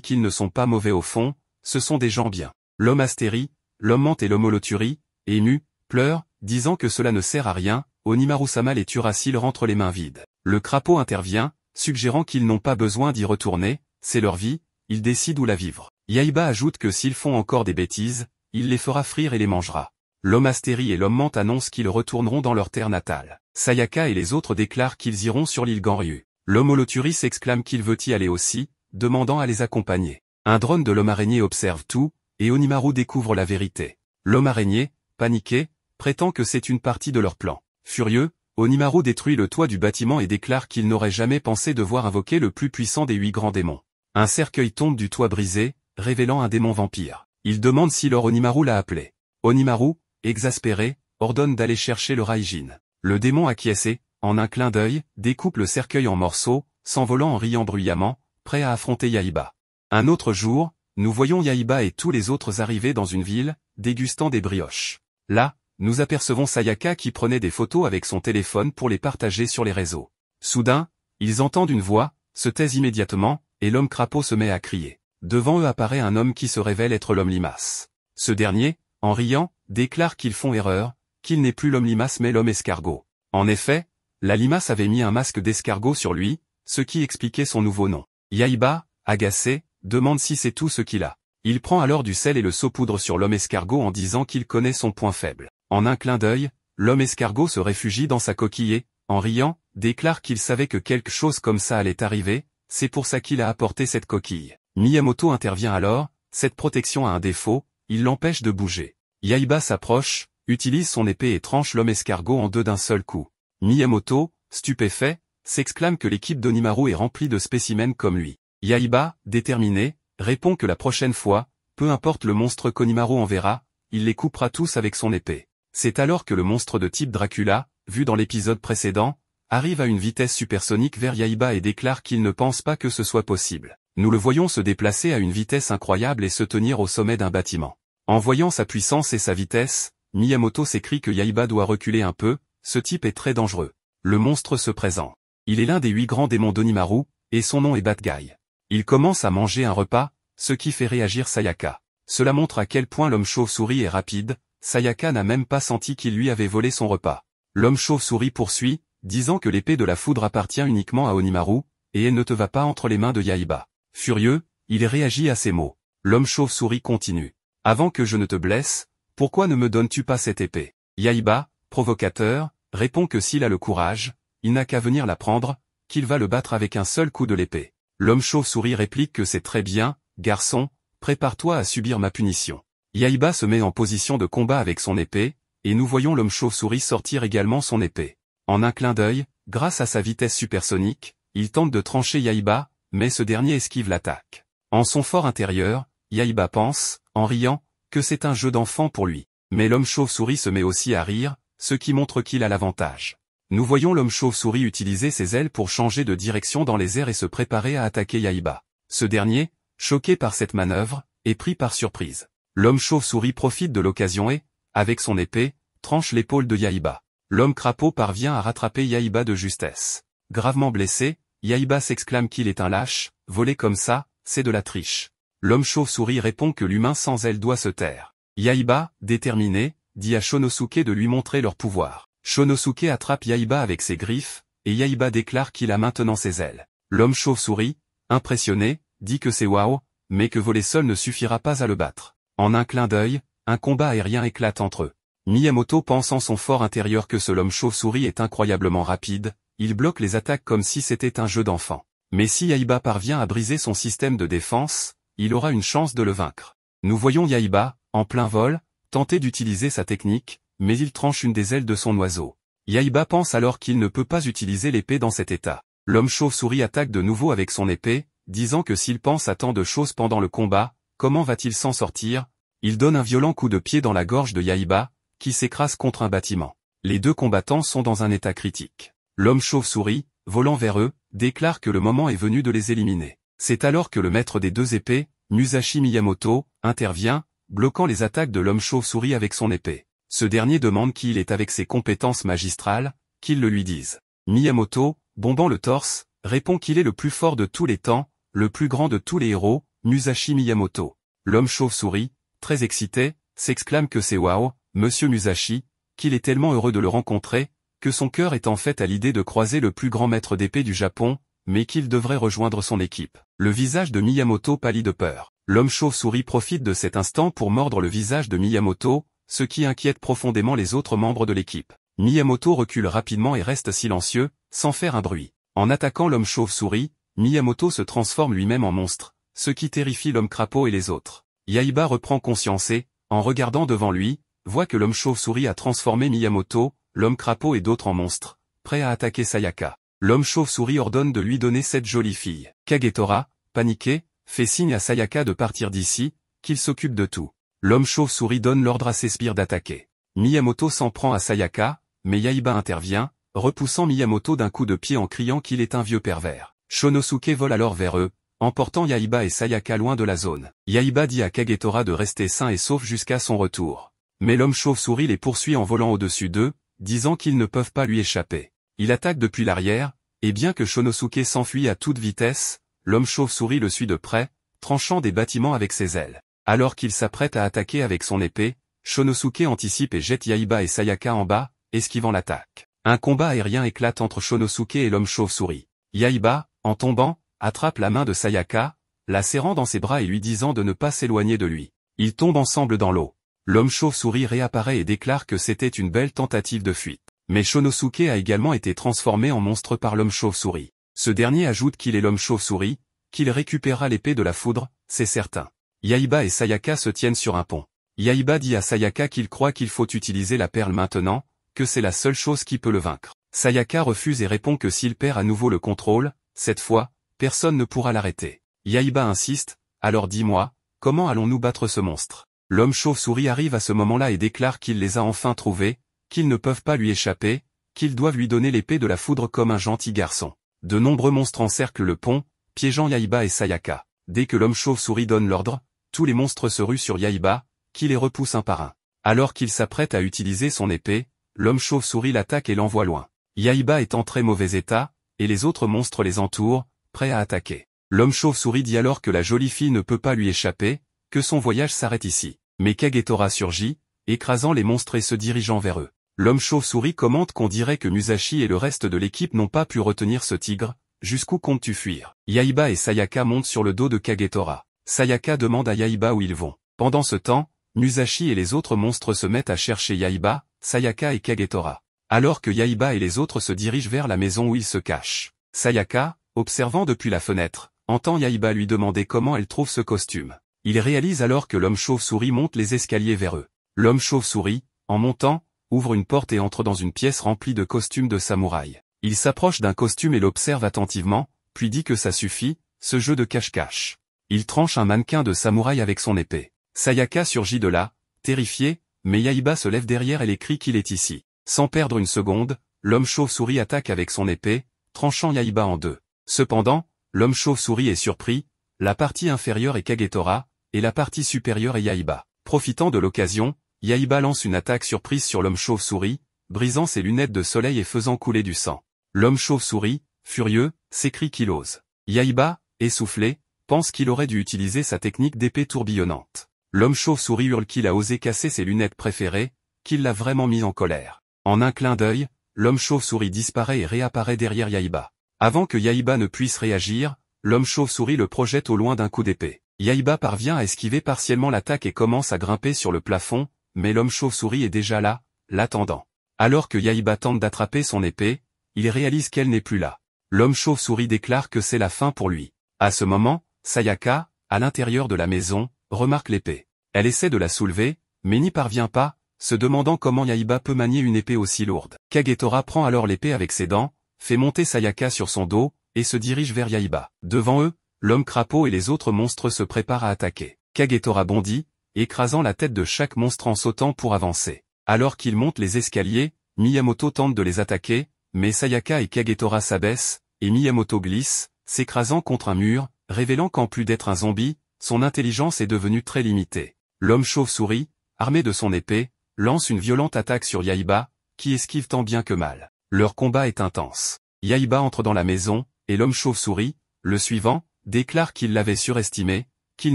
qu'ils ne sont pas mauvais au fond, ce sont des gens bien. L'homme astérie, l'homme menthe et l'homme holothurie, émus, pleurent, disant que cela ne sert à rien, Onimaru-sama les tuera s'ils rentrent les mains vides. Le crapaud intervient, suggérant qu'ils n'ont pas besoin d'y retourner, c'est leur vie, ils décident où la vivre. Yaiba ajoute que s'ils font encore des bêtises, il les fera frire et les mangera. L'homme Astérie et l'homme Mante annoncent qu'ils retourneront dans leur terre natale. Sayaka et les autres déclarent qu'ils iront sur l'île Ganryu. L'homme Holoturis exclame qu'il veut y aller aussi, demandant à les accompagner. Un drone de l'homme araignée observe tout, et Onimaru découvre la vérité. L'homme araignée, paniqué, prétend que c'est une partie de leur plan. Furieux, Onimaru détruit le toit du bâtiment et déclare qu'il n'aurait jamais pensé devoir invoquer le plus puissant des 8 grands démons. Un cercueil tombe du toit brisé, révélant un démon vampire. Il demande si Lord Onimaru l'a appelé. Onimaru, exaspéré, ordonne d'aller chercher le Raijin. Le démon acquiesce et, en un clin d'œil, découpe le cercueil en morceaux, s'envolant en riant bruyamment, prêt à affronter Yaiba. Un autre jour, nous voyons Yaiba et tous les autres arriver dans une ville, dégustant des brioches. Là, nous apercevons Sayaka qui prenait des photos avec son téléphone pour les partager sur les réseaux. Soudain, ils entendent une voix, se taisent immédiatement, et l'homme crapaud se met à crier. Devant eux apparaît un homme qui se révèle être l'homme limace. Ce dernier, en riant, déclare qu'ils font erreur, qu'il n'est plus l'homme limace mais l'homme escargot. En effet, la limace avait mis un masque d'escargot sur lui, ce qui expliquait son nouveau nom. Yaiba, agacé, demande si c'est tout ce qu'il a. Il prend alors du sel et le saupoudre sur l'homme escargot en disant qu'il connaît son point faible. En un clin d'œil, l'homme escargot se réfugie dans sa coquille et, en riant, déclare qu'il savait que quelque chose comme ça allait arriver, c'est pour ça qu'il a apporté cette coquille. Miyamoto intervient alors, cette protection a un défaut, il l'empêche de bouger. Yaiba s'approche, utilise son épée et tranche l'homme escargot en deux d'un seul coup. Miyamoto, stupéfait, s'exclame que l'équipe d'Onimaru est remplie de spécimens comme lui. Yaiba, déterminé, répond que la prochaine fois, peu importe le monstre qu'Onimaru enverra, il les coupera tous avec son épée. C'est alors que le monstre de type Dracula, vu dans l'épisode précédent, arrive à une vitesse supersonique vers Yaiba et déclare qu'il ne pense pas que ce soit possible. Nous le voyons se déplacer à une vitesse incroyable et se tenir au sommet d'un bâtiment. En voyant sa puissance et sa vitesse, Miyamoto s'écrie que Yaiba doit reculer un peu, ce type est très dangereux. Le monstre se présente. Il est l'un des 8 grands démons d'Onimaru, et son nom est Bat-Guy. Il commence à manger un repas, ce qui fait réagir Sayaka. Cela montre à quel point l'homme chauve-souris est rapide, Sayaka n'a même pas senti qu'il lui avait volé son repas. L'homme chauve-souris poursuit, disant que l'épée de la foudre appartient uniquement à Onimaru, et elle ne te va pas entre les mains de Yaiba. Furieux, il réagit à ces mots. L'homme chauve-souris continue. Avant que je ne te blesse, pourquoi ne me donnes-tu pas cette épée? Yaiba, provocateur, répond que s'il a le courage, il n'a qu'à venir la prendre, qu'il va le battre avec un seul coup de l'épée. L'homme chauve-souris réplique que c'est très bien, garçon, prépare-toi à subir ma punition. Yaiba se met en position de combat avec son épée, et nous voyons l'homme chauve-souris sortir également son épée. En un clin d'œil, grâce à sa vitesse supersonique, il tente de trancher Yaiba, mais ce dernier esquive l'attaque. En son fort intérieur, Yaiba pense, en riant, que c'est un jeu d'enfant pour lui. Mais l'homme chauve-souris se met aussi à rire, ce qui montre qu'il a l'avantage. Nous voyons l'homme chauve-souris utiliser ses ailes pour changer de direction dans les airs et se préparer à attaquer Yaiba. Ce dernier, choqué par cette manœuvre, est pris par surprise. L'homme chauve-souris profite de l'occasion et, avec son épée, tranche l'épaule de Yaiba. L'homme crapaud parvient à rattraper Yaiba de justesse. Gravement blessé, Yaiba s'exclame qu'il est un lâche, voler comme ça, c'est de la triche. L'homme chauve-souris répond que l'humain sans elle doit se taire. Yaiba, déterminé, dit à Shonosuke de lui montrer leur pouvoir. Shonosuke attrape Yaiba avec ses griffes, et Yaiba déclare qu'il a maintenant ses ailes. L'homme chauve-souris, impressionné, dit que c'est waouh, mais que voler seul ne suffira pas à le battre. En un clin d'œil, un combat aérien éclate entre eux. Miyamoto pense en son fort intérieur que ce l'homme chauve-souris est incroyablement rapide, il bloque les attaques comme si c'était un jeu d'enfant. Mais si Yaiba parvient à briser son système de défense, il aura une chance de le vaincre. Nous voyons Yaiba, en plein vol, tenter d'utiliser sa technique, mais il tranche une des ailes de son oiseau. Yaiba pense alors qu'il ne peut pas utiliser l'épée dans cet état. L'homme chauve-souris attaque de nouveau avec son épée, disant que s'il pense à tant de choses pendant le combat, comment va-t-il s'en sortir? Il donne un violent coup de pied dans la gorge de Yaiba, qui s'écrase contre un bâtiment. Les deux combattants sont dans un état critique. L'homme chauve-souris, volant vers eux, déclare que le moment est venu de les éliminer. C'est alors que le maître des deux épées, Musashi Miyamoto, intervient, bloquant les attaques de l'homme chauve-souris avec son épée. Ce dernier demande qui il est avec ses compétences magistrales, qu'il le lui dise. Miyamoto, bombant le torse, répond qu'il est le plus fort de tous les temps, le plus grand de tous les héros, Musashi Miyamoto. L'homme chauve-souris, très excité, s'exclame que c'est waouh, monsieur Musashi, qu'il est tellement heureux de le rencontrer, que son cœur est en fait à l'idée de croiser le plus grand maître d'épée du Japon, mais qu'il devrait rejoindre son équipe. Le visage de Miyamoto pâlit de peur. L'homme chauve-souris profite de cet instant pour mordre le visage de Miyamoto, ce qui inquiète profondément les autres membres de l'équipe. Miyamoto recule rapidement et reste silencieux, sans faire un bruit. En attaquant l'homme chauve-souris, Miyamoto se transforme lui-même en monstre, ce qui terrifie l'homme crapaud et les autres. Yaiba reprend conscience et, en regardant devant lui, voit que l'homme chauve-souris a transformé Miyamoto, l'homme crapaud et d'autres en monstres, prêts à attaquer Sayaka. L'homme chauve-souris ordonne de lui donner 7 jolies filles. Kagetora, paniqué, fait signe à Sayaka de partir d'ici, qu'il s'occupe de tout. L'homme chauve-souris donne l'ordre à ses sbires d'attaquer. Miyamoto s'en prend à Sayaka, mais Yaiba intervient, repoussant Miyamoto d'un coup de pied en criant qu'il est un vieux pervers. Shonosuke vole alors vers eux, emportant Yaiba et Sayaka loin de la zone. Yaiba dit à Kagetora de rester sain et sauf jusqu'à son retour. Mais l'homme chauve-souris les poursuit en volant au-dessus d'eux, disant qu'ils ne peuvent pas lui échapper. Il attaque depuis l'arrière, et bien que Shonosuke s'enfuit à toute vitesse, l'homme chauve-souris le suit de près, tranchant des bâtiments avec ses ailes. Alors qu'il s'apprête à attaquer avec son épée, Shonosuke anticipe et jette Yaiba et Sayaka en bas, esquivant l'attaque. Un combat aérien éclate entre Shonosuke et l'homme chauve-souris. Yaiba, en tombant, attrape la main de Sayaka, la serrant dans ses bras et lui disant de ne pas s'éloigner de lui. Ils tombent ensemble dans l'eau. L'homme chauve-souris réapparaît et déclare que c'était une belle tentative de fuite. Mais Shonosuke a également été transformé en monstre par l'homme chauve-souris. Ce dernier ajoute qu'il est l'homme chauve-souris, qu'il récupérera l'épée de la foudre, c'est certain. Yaiba et Sayaka se tiennent sur un pont. Yaiba dit à Sayaka qu'il croit qu'il faut utiliser la perle maintenant, que c'est la seule chose qui peut le vaincre. Sayaka refuse et répond que s'il perd à nouveau le contrôle, cette fois, personne ne pourra l'arrêter. Yaiba insiste, alors dis-moi, comment allons-nous battre ce monstre? L'homme chauve-souris arrive à ce moment-là et déclare qu'il les a enfin trouvés, qu'ils ne peuvent pas lui échapper, qu'ils doivent lui donner l'épée de la foudre comme un gentil garçon. De nombreux monstres encerclent le pont, piégeant Yaiba et Sayaka. Dès que l'homme chauve-souris donne l'ordre, tous les monstres se ruent sur Yaiba, qui les repousse un par un. Alors qu'il s'apprête à utiliser son épée, l'homme chauve-souris l'attaque et l'envoie loin. Yaiba est en très mauvais état, et les autres monstres les entourent, prêts à attaquer. L'homme chauve-souris dit alors que la jolie fille ne peut pas lui échapper, que son voyage s'arrête ici. Mais Kagetora surgit, écrasant les monstres et se dirigeant vers eux. L'homme chauve-souris commente qu'on dirait que Musashi et le reste de l'équipe n'ont pas pu retenir ce tigre, jusqu'où comptes-tu fuir? Yaiba et Sayaka montent sur le dos de Kagetora. Sayaka demande à Yaiba où ils vont. Pendant ce temps, Musashi et les autres monstres se mettent à chercher Yaiba, Sayaka et Kagetora. Alors que Yaiba et les autres se dirigent vers la maison où ils se cachent. Sayaka, observant depuis la fenêtre, entend Yaiba lui demander comment elle trouve ce costume. Il réalise alors que l'homme chauve-souris monte les escaliers vers eux. L'homme chauve-souris, en montant, ouvre une porte et entre dans une pièce remplie de costumes de samouraï. Il s'approche d'un costume et l'observe attentivement, puis dit que ça suffit, ce jeu de cache-cache. Il tranche un mannequin de samouraï avec son épée. Sayaka surgit de là, terrifié, mais Yaiba se lève derrière et les crie qu'il est ici. Sans perdre une seconde, l'homme chauve-souris attaque avec son épée, tranchant Yaiba en deux. Cependant, l'homme chauve-souris est surpris, la partie inférieure est Kagetora, et la partie supérieure est Yaiba. Profitant de l'occasion, Yaiba lance une attaque surprise sur l'homme chauve-souris, brisant ses lunettes de soleil et faisant couler du sang. L'homme chauve-souris, furieux, s'écrie qu'il ose. Yaiba, essoufflé, pense qu'il aurait dû utiliser sa technique d'épée tourbillonnante. L'homme chauve-souris hurle qu'il a osé casser ses lunettes préférées, qu'il l'a vraiment mis en colère. En un clin d'œil, l'homme chauve-souris disparaît et réapparaît derrière Yaiba. Avant que Yaiba ne puisse réagir, l'homme chauve-souris le projette au loin d'un coup d'épée. Yaiba parvient à esquiver partiellement l'attaque et commence à grimper sur le plafond, mais l'homme chauve-souris est déjà là, l'attendant. Alors que Yaiba tente d'attraper son épée, il réalise qu'elle n'est plus là. L'homme chauve-souris déclare que c'est la fin pour lui. À ce moment, Sayaka, à l'intérieur de la maison, remarque l'épée. Elle essaie de la soulever, mais n'y parvient pas, se demandant comment Yaiba peut manier une épée aussi lourde. Kagetora prend alors l'épée avec ses dents, fait monter Sayaka sur son dos, et se dirige vers Yaiba. Devant eux, l'homme crapaud et les autres monstres se préparent à attaquer. Kagetora bondit, écrasant la tête de chaque monstre en sautant pour avancer. Alors qu'ils montent les escaliers, Miyamoto tente de les attaquer, mais Sayaka et Kagetora s'abaissent, et Miyamoto glisse, s'écrasant contre un mur, révélant qu'en plus d'être un zombie, son intelligence est devenue très limitée. L'homme chauve-souris, armé de son épée, lance une violente attaque sur Yaiba, qui esquive tant bien que mal. Leur combat est intense. Yaiba entre dans la maison, et l'homme chauve-souris, le suivant, déclare qu'il l'avait surestimé, qu'il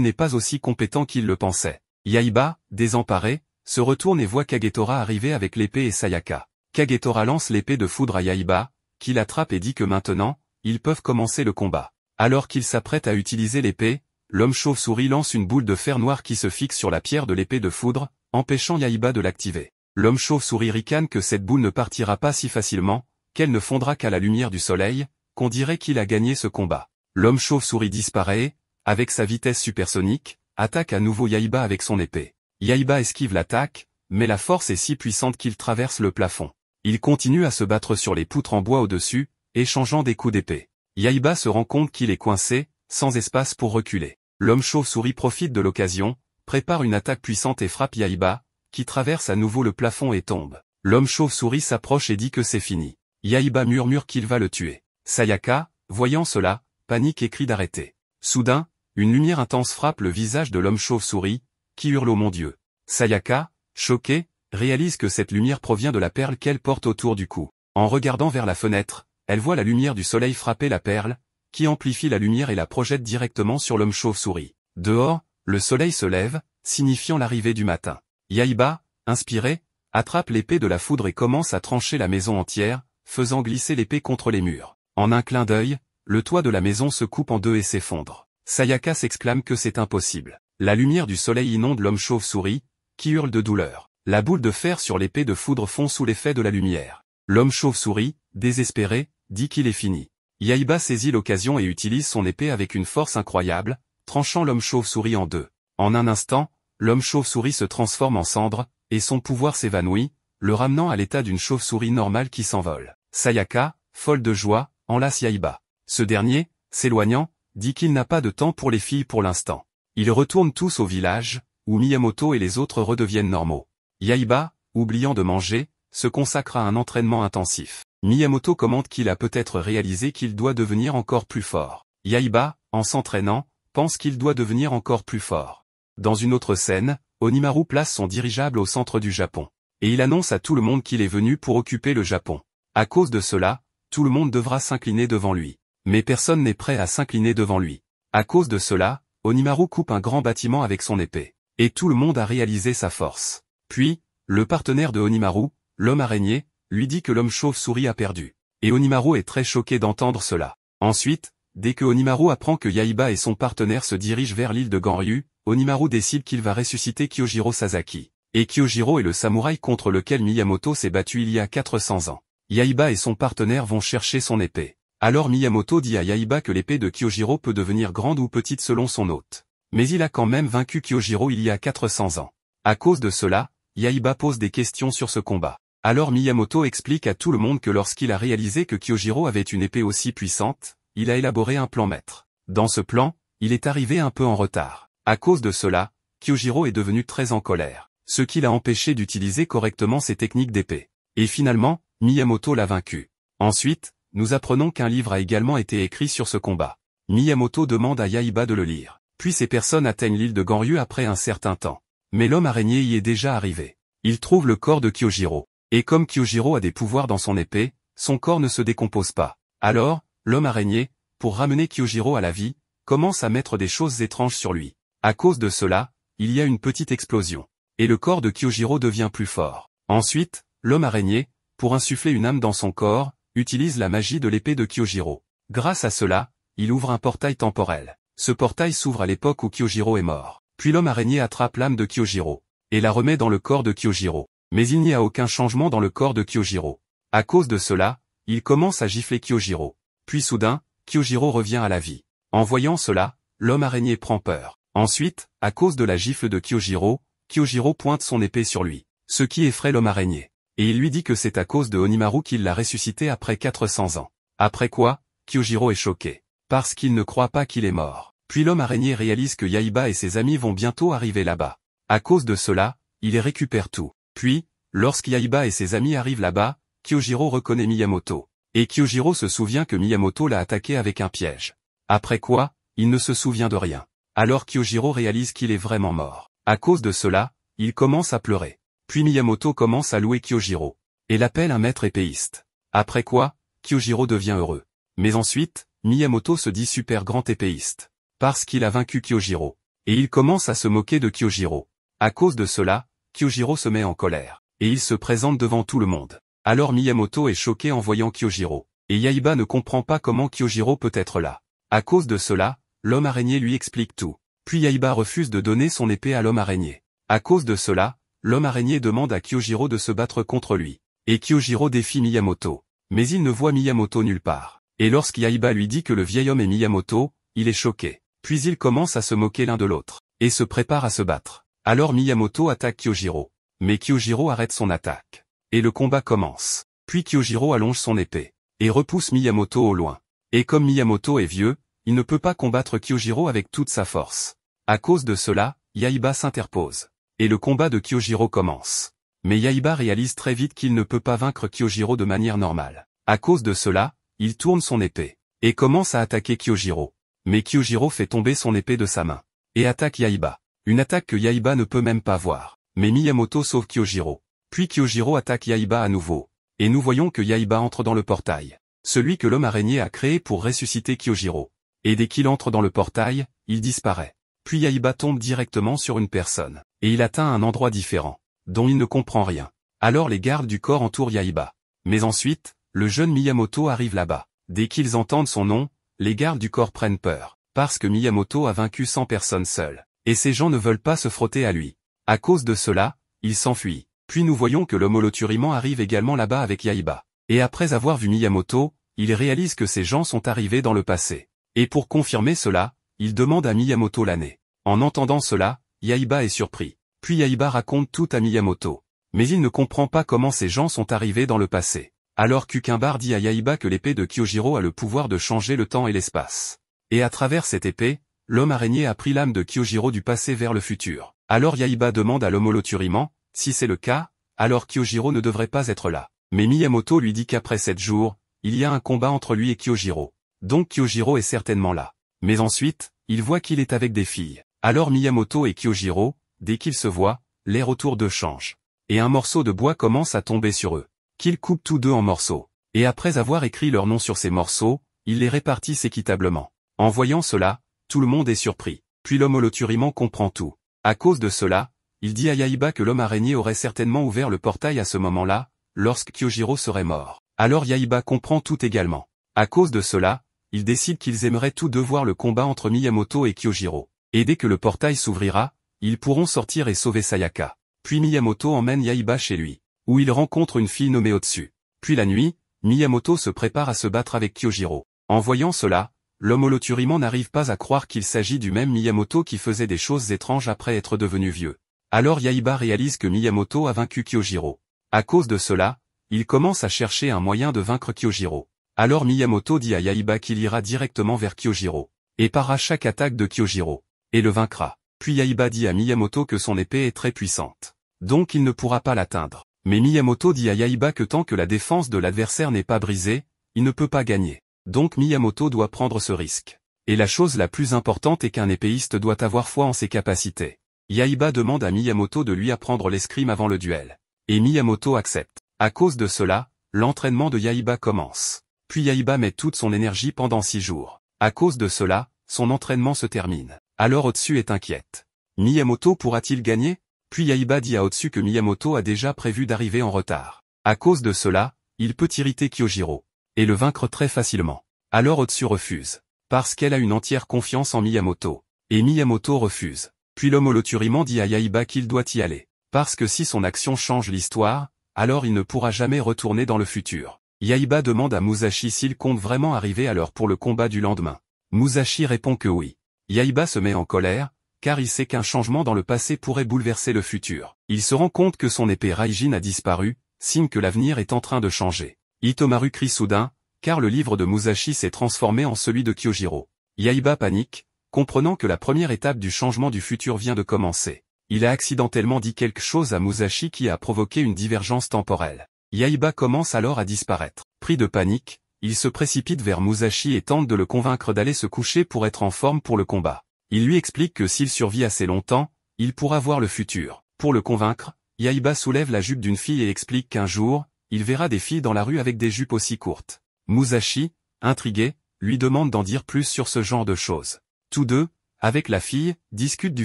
n'est pas aussi compétent qu'il le pensait. Yaiba, désemparé, se retourne et voit Kagetora arriver avec l'épée et Sayaka. Kagetora lance l'épée de foudre à Yaiba, qui l'attrape et dit que maintenant, ils peuvent commencer le combat. Alors qu'il s'apprête à utiliser l'épée, l'homme chauve-souris lance une boule de fer noir qui se fixe sur la pierre de l'épée de foudre, empêchant Yaiba de l'activer. L'homme chauve-souris ricane que cette boule ne partira pas si facilement, qu'elle ne fondra qu'à la lumière du soleil, qu'on dirait qu'il a gagné ce combat. L'homme chauve-souris disparaît et, avec sa vitesse supersonique, attaque à nouveau Yaiba avec son épée. Yaiba esquive l'attaque, mais la force est si puissante qu'il traverse le plafond. Il continue à se battre sur les poutres en bois au-dessus, échangeant des coups d'épée. Yaiba se rend compte qu'il est coincé, sans espace pour reculer. L'homme chauve-souris profite de l'occasion, prépare une attaque puissante et frappe Yaiba, qui traverse à nouveau le plafond et tombe. L'homme chauve-souris s'approche et dit que c'est fini. Yaiba murmure qu'il va le tuer. Sayaka, voyant cela, panique et crie d'arrêter. Soudain, une lumière intense frappe le visage de l'homme chauve-souris, qui hurle « Oh mon Dieu !» Sayaka, choquée, réalise que cette lumière provient de la perle qu'elle porte autour du cou. En regardant vers la fenêtre, elle voit la lumière du soleil frapper la perle, qui amplifie la lumière et la projette directement sur l'homme chauve-souris. Dehors, le soleil se lève, signifiant l'arrivée du matin. Yaiba, inspiré, attrape l'épée de la foudre et commence à trancher la maison entière, faisant glisser l'épée contre les murs. En un clin d'œil, le toit de la maison se coupe en deux et s'effondre. Sayaka s'exclame que c'est impossible. La lumière du soleil inonde l'homme chauve-souris, qui hurle de douleur. La boule de fer sur l'épée de foudre fond sous l'effet de la lumière. L'homme chauve-souris, désespéré, dit qu'il est fini. Yaiba saisit l'occasion et utilise son épée avec une force incroyable, tranchant l'homme chauve-souris en deux. En un instant, l'homme chauve-souris se transforme en cendre, et son pouvoir s'évanouit, le ramenant à l'état d'une chauve-souris normale qui s'envole. Sayaka, folle de joie, enlace Yaiba. Ce dernier, s'éloignant, dit qu'il n'a pas de temps pour les filles pour l'instant. Ils retournent tous au village, où Miyamoto et les autres redeviennent normaux. Yaiba, oubliant de manger, se consacre à un entraînement intensif. Miyamoto commente qu'il a peut-être réalisé qu'il doit devenir encore plus fort. Yaiba, en s'entraînant, pense qu'il doit devenir encore plus fort. Dans une autre scène, Onimaru place son dirigeable au centre du Japon. Et il annonce à tout le monde qu'il est venu pour occuper le Japon. À cause de cela, tout le monde devra s'incliner devant lui. Mais personne n'est prêt à s'incliner devant lui. À cause de cela, Onimaru coupe un grand bâtiment avec son épée. Et tout le monde a réalisé sa force. Puis, le partenaire de Onimaru, l'homme araignée, lui dit que l'homme chauve-souris a perdu. Et Onimaru est très choqué d'entendre cela. Ensuite, dès que Onimaru apprend que Yaiba et son partenaire se dirigent vers l'île de Ganryu, Onimaru décide qu'il va ressusciter Kyojiro Sasaki. Et Kyojiro est le samouraï contre lequel Miyamoto s'est battu il y a 400 ans. Yaiba et son partenaire vont chercher son épée. Alors Miyamoto dit à Yaiba que l'épée de Kyojiro peut devenir grande ou petite selon son hôte. Mais il a quand même vaincu Kyojiro il y a 400 ans. À cause de cela, Yaiba pose des questions sur ce combat. Alors Miyamoto explique à tout le monde que lorsqu'il a réalisé que Kyojiro avait une épée aussi puissante, il a élaboré un plan maître. Dans ce plan, il est arrivé un peu en retard. À cause de cela, Kyojiro est devenu très en colère, ce qui l'a empêché d'utiliser correctement ses techniques d'épée. Et finalement, Miyamoto l'a vaincu. Ensuite, nous apprenons qu'un livre a également été écrit sur ce combat. Miyamoto demande à Yaiba de le lire. Puis ces personnes atteignent l'île de Ganryu après un certain temps. Mais l'homme araignée y est déjà arrivé. Il trouve le corps de Kyojiro. Et comme Kyojiro a des pouvoirs dans son épée, son corps ne se décompose pas. Alors, l'homme araignée, pour ramener Kyojiro à la vie, commence à mettre des choses étranges sur lui. À cause de cela, il y a une petite explosion. Et le corps de Kyojiro devient plus fort. Ensuite, l'homme araignée, pour insuffler une âme dans son corps, utilise la magie de l'épée de Kyojiro. Grâce à cela, il ouvre un portail temporel. Ce portail s'ouvre à l'époque où Kyojiro est mort. Puis l'homme araignée attrape l'âme de Kyojiro et la remet dans le corps de Kyojiro. Mais il n'y a aucun changement dans le corps de Kyojiro. À cause de cela, il commence à gifler Kyojiro. Puis soudain, Kyojiro revient à la vie. En voyant cela, l'homme araignée prend peur. Ensuite, à cause de la gifle de Kyojiro, Kyojiro pointe son épée sur lui, ce qui effraie l'homme araignée. Et il lui dit que c'est à cause de Onimaru qu'il l'a ressuscité après 400 ans. Après quoi, Kyojiro est choqué, parce qu'il ne croit pas qu'il est mort. Puis l'homme araignée réalise que Yaiba et ses amis vont bientôt arriver là-bas. À cause de cela, il les récupère tout. Puis, lorsqu'Yaiba et ses amis arrivent là-bas, Kyojiro reconnaît Miyamoto. Et Kyojiro se souvient que Miyamoto l'a attaqué avec un piège. Après quoi, il ne se souvient de rien. Alors Kyojiro réalise qu'il est vraiment mort. À cause de cela, il commence à pleurer. Puis Miyamoto commence à louer Kyojiro. Et l'appelle un maître épéiste. Après quoi, Kyojiro devient heureux. Mais ensuite, Miyamoto se dit super grand épéiste. Parce qu'il a vaincu Kyojiro. Et il commence à se moquer de Kyojiro. À cause de cela, Kyojiro se met en colère, et il se présente devant tout le monde. Alors Miyamoto est choqué en voyant Kyojiro, et Yaiba ne comprend pas comment Kyojiro peut être là. À cause de cela, l'homme araignée lui explique tout. Puis Yaiba refuse de donner son épée à l'homme araignée. À cause de cela, l'homme araignée demande à Kyojiro de se battre contre lui. Et Kyojiro défie Miyamoto. Mais il ne voit Miyamoto nulle part. Et lorsqu'Yaiba lui dit que le vieil homme est Miyamoto, il est choqué. Puis ils commencent à se moquer l'un de l'autre, et se préparent à se battre. Alors Miyamoto attaque Kyojiro. Mais Kyojiro arrête son attaque. Et le combat commence. Puis Kyojiro allonge son épée, et repousse Miyamoto au loin. Et comme Miyamoto est vieux, il ne peut pas combattre Kyojiro avec toute sa force. À cause de cela, Yaiba s'interpose. Et le combat de Kyojiro commence. Mais Yaiba réalise très vite qu'il ne peut pas vaincre Kyojiro de manière normale. À cause de cela, il tourne son épée, et commence à attaquer Kyojiro. Mais Kyojiro fait tomber son épée de sa main, et attaque Yaiba. Une attaque que Yaiba ne peut même pas voir. Mais Miyamoto sauve Kyojiro. Puis Kyojiro attaque Yaiba à nouveau. Et nous voyons que Yaiba entre dans le portail. Celui que l'homme araignée a créé pour ressusciter Kyojiro. Et dès qu'il entre dans le portail, il disparaît. Puis Yaiba tombe directement sur une personne. Et il atteint un endroit différent, dont il ne comprend rien. Alors les gardes du corps entourent Yaiba. Mais ensuite, le jeune Miyamoto arrive là-bas. Dès qu'ils entendent son nom, les gardes du corps prennent peur. Parce que Miyamoto a vaincu 100 personnes seules. Et ces gens ne veulent pas se frotter à lui. À cause de cela, ils s'enfuient. Puis nous voyons que l'homme holoturiman arrive également là-bas avec Yaiba. Et après avoir vu Miyamoto, il réalise que ces gens sont arrivés dans le passé. Et pour confirmer cela, il demande à Miyamoto l'année. En entendant cela, Yaiba est surpris. Puis Yaiba raconte tout à Miyamoto. Mais il ne comprend pas comment ces gens sont arrivés dans le passé. Alors Cucumbar dit à Yaiba que l'épée de Kyojiro a le pouvoir de changer le temps et l'espace. Et à travers cette épée, l'homme araignée a pris l'âme de Kyojiro du passé vers le futur. Alors Yaiba demande à l'homme holoturiman, si c'est le cas, alors Kyojiro ne devrait pas être là. Mais Miyamoto lui dit qu'après 7 jours, il y a un combat entre lui et Kyojiro. Donc Kyojiro est certainement là. Mais ensuite, il voit qu'il est avec des filles. Alors Miyamoto et Kyojiro, dès qu'ils se voient, l'air autour d'eux change. Et un morceau de bois commence à tomber sur eux. Qu'ils coupent tous deux en morceaux. Et après avoir écrit leurs noms sur ces morceaux, ils les répartissent équitablement. En voyant cela, tout le monde est surpris. Puis l'homme holoturiman comprend tout. À cause de cela, il dit à Yaiba que l'homme araignée aurait certainement ouvert le portail à ce moment-là, lorsque Kyojiro serait mort. Alors Yaiba comprend tout également. À cause de cela, ils décident qu'ils aimeraient tous deux voir le combat entre Miyamoto et Kyojiro. Et dès que le portail s'ouvrira, ils pourront sortir et sauver Sayaka. Puis Miyamoto emmène Yaiba chez lui, où il rencontre une fille nommée Otsu. Puis la nuit, Miyamoto se prépare à se battre avec Kyojiro. En voyant cela, l'homme holoturiman n'arrive pas à croire qu'il s'agit du même Miyamoto qui faisait des choses étranges après être devenu vieux. Alors Yaiba réalise que Miyamoto a vaincu Kyojiro. À cause de cela, il commence à chercher un moyen de vaincre Kyojiro. Alors Miyamoto dit à Yaiba qu'il ira directement vers Kyojiro, et para chaque attaque de Kyojiro, et le vaincra. Puis Yaiba dit à Miyamoto que son épée est très puissante. Donc il ne pourra pas l'atteindre. Mais Miyamoto dit à Yaiba que tant que la défense de l'adversaire n'est pas brisée, il ne peut pas gagner. Donc Miyamoto doit prendre ce risque. Et la chose la plus importante est qu'un épéiste doit avoir foi en ses capacités. Yaiba demande à Miyamoto de lui apprendre l'escrime avant le duel. Et Miyamoto accepte. À cause de cela, l'entraînement de Yaiba commence. Puis Yaiba met toute son énergie pendant 6 jours. À cause de cela, son entraînement se termine. Alors Otsu est inquiète. Miyamoto pourra-t-il gagner? Puis Yaiba dit à Otsu que Miyamoto a déjà prévu d'arriver en retard. À cause de cela, il peut irriter Kyojiro, et le vaincre très facilement. Alors Otsu refuse, parce qu'elle a une entière confiance en Miyamoto. Et Miyamoto refuse. Puis l'homme holoturiman dit à Yaiba qu'il doit y aller, parce que si son action change l'histoire, alors il ne pourra jamais retourner dans le futur. Yaiba demande à Musashi s'il compte vraiment arriver à l'heure pour le combat du lendemain. Musashi répond que oui. Yaiba se met en colère, car il sait qu'un changement dans le passé pourrait bouleverser le futur. Il se rend compte que son épée Raijin a disparu, signe que l'avenir est en train de changer. Itomaru crie soudain, car le livre de Musashi s'est transformé en celui de Kyojiro. Yaiba panique, comprenant que la première étape du changement du futur vient de commencer. Il a accidentellement dit quelque chose à Musashi qui a provoqué une divergence temporelle. Yaiba commence alors à disparaître. Pris de panique, il se précipite vers Musashi et tente de le convaincre d'aller se coucher pour être en forme pour le combat. Il lui explique que s'il survit assez longtemps, il pourra voir le futur. Pour le convaincre, Yaiba soulève la jupe d'une fille et explique qu'un jour, il verra des filles dans la rue avec des jupes aussi courtes. Musashi, intrigué, lui demande d'en dire plus sur ce genre de choses. Tous deux, avec la fille, discutent du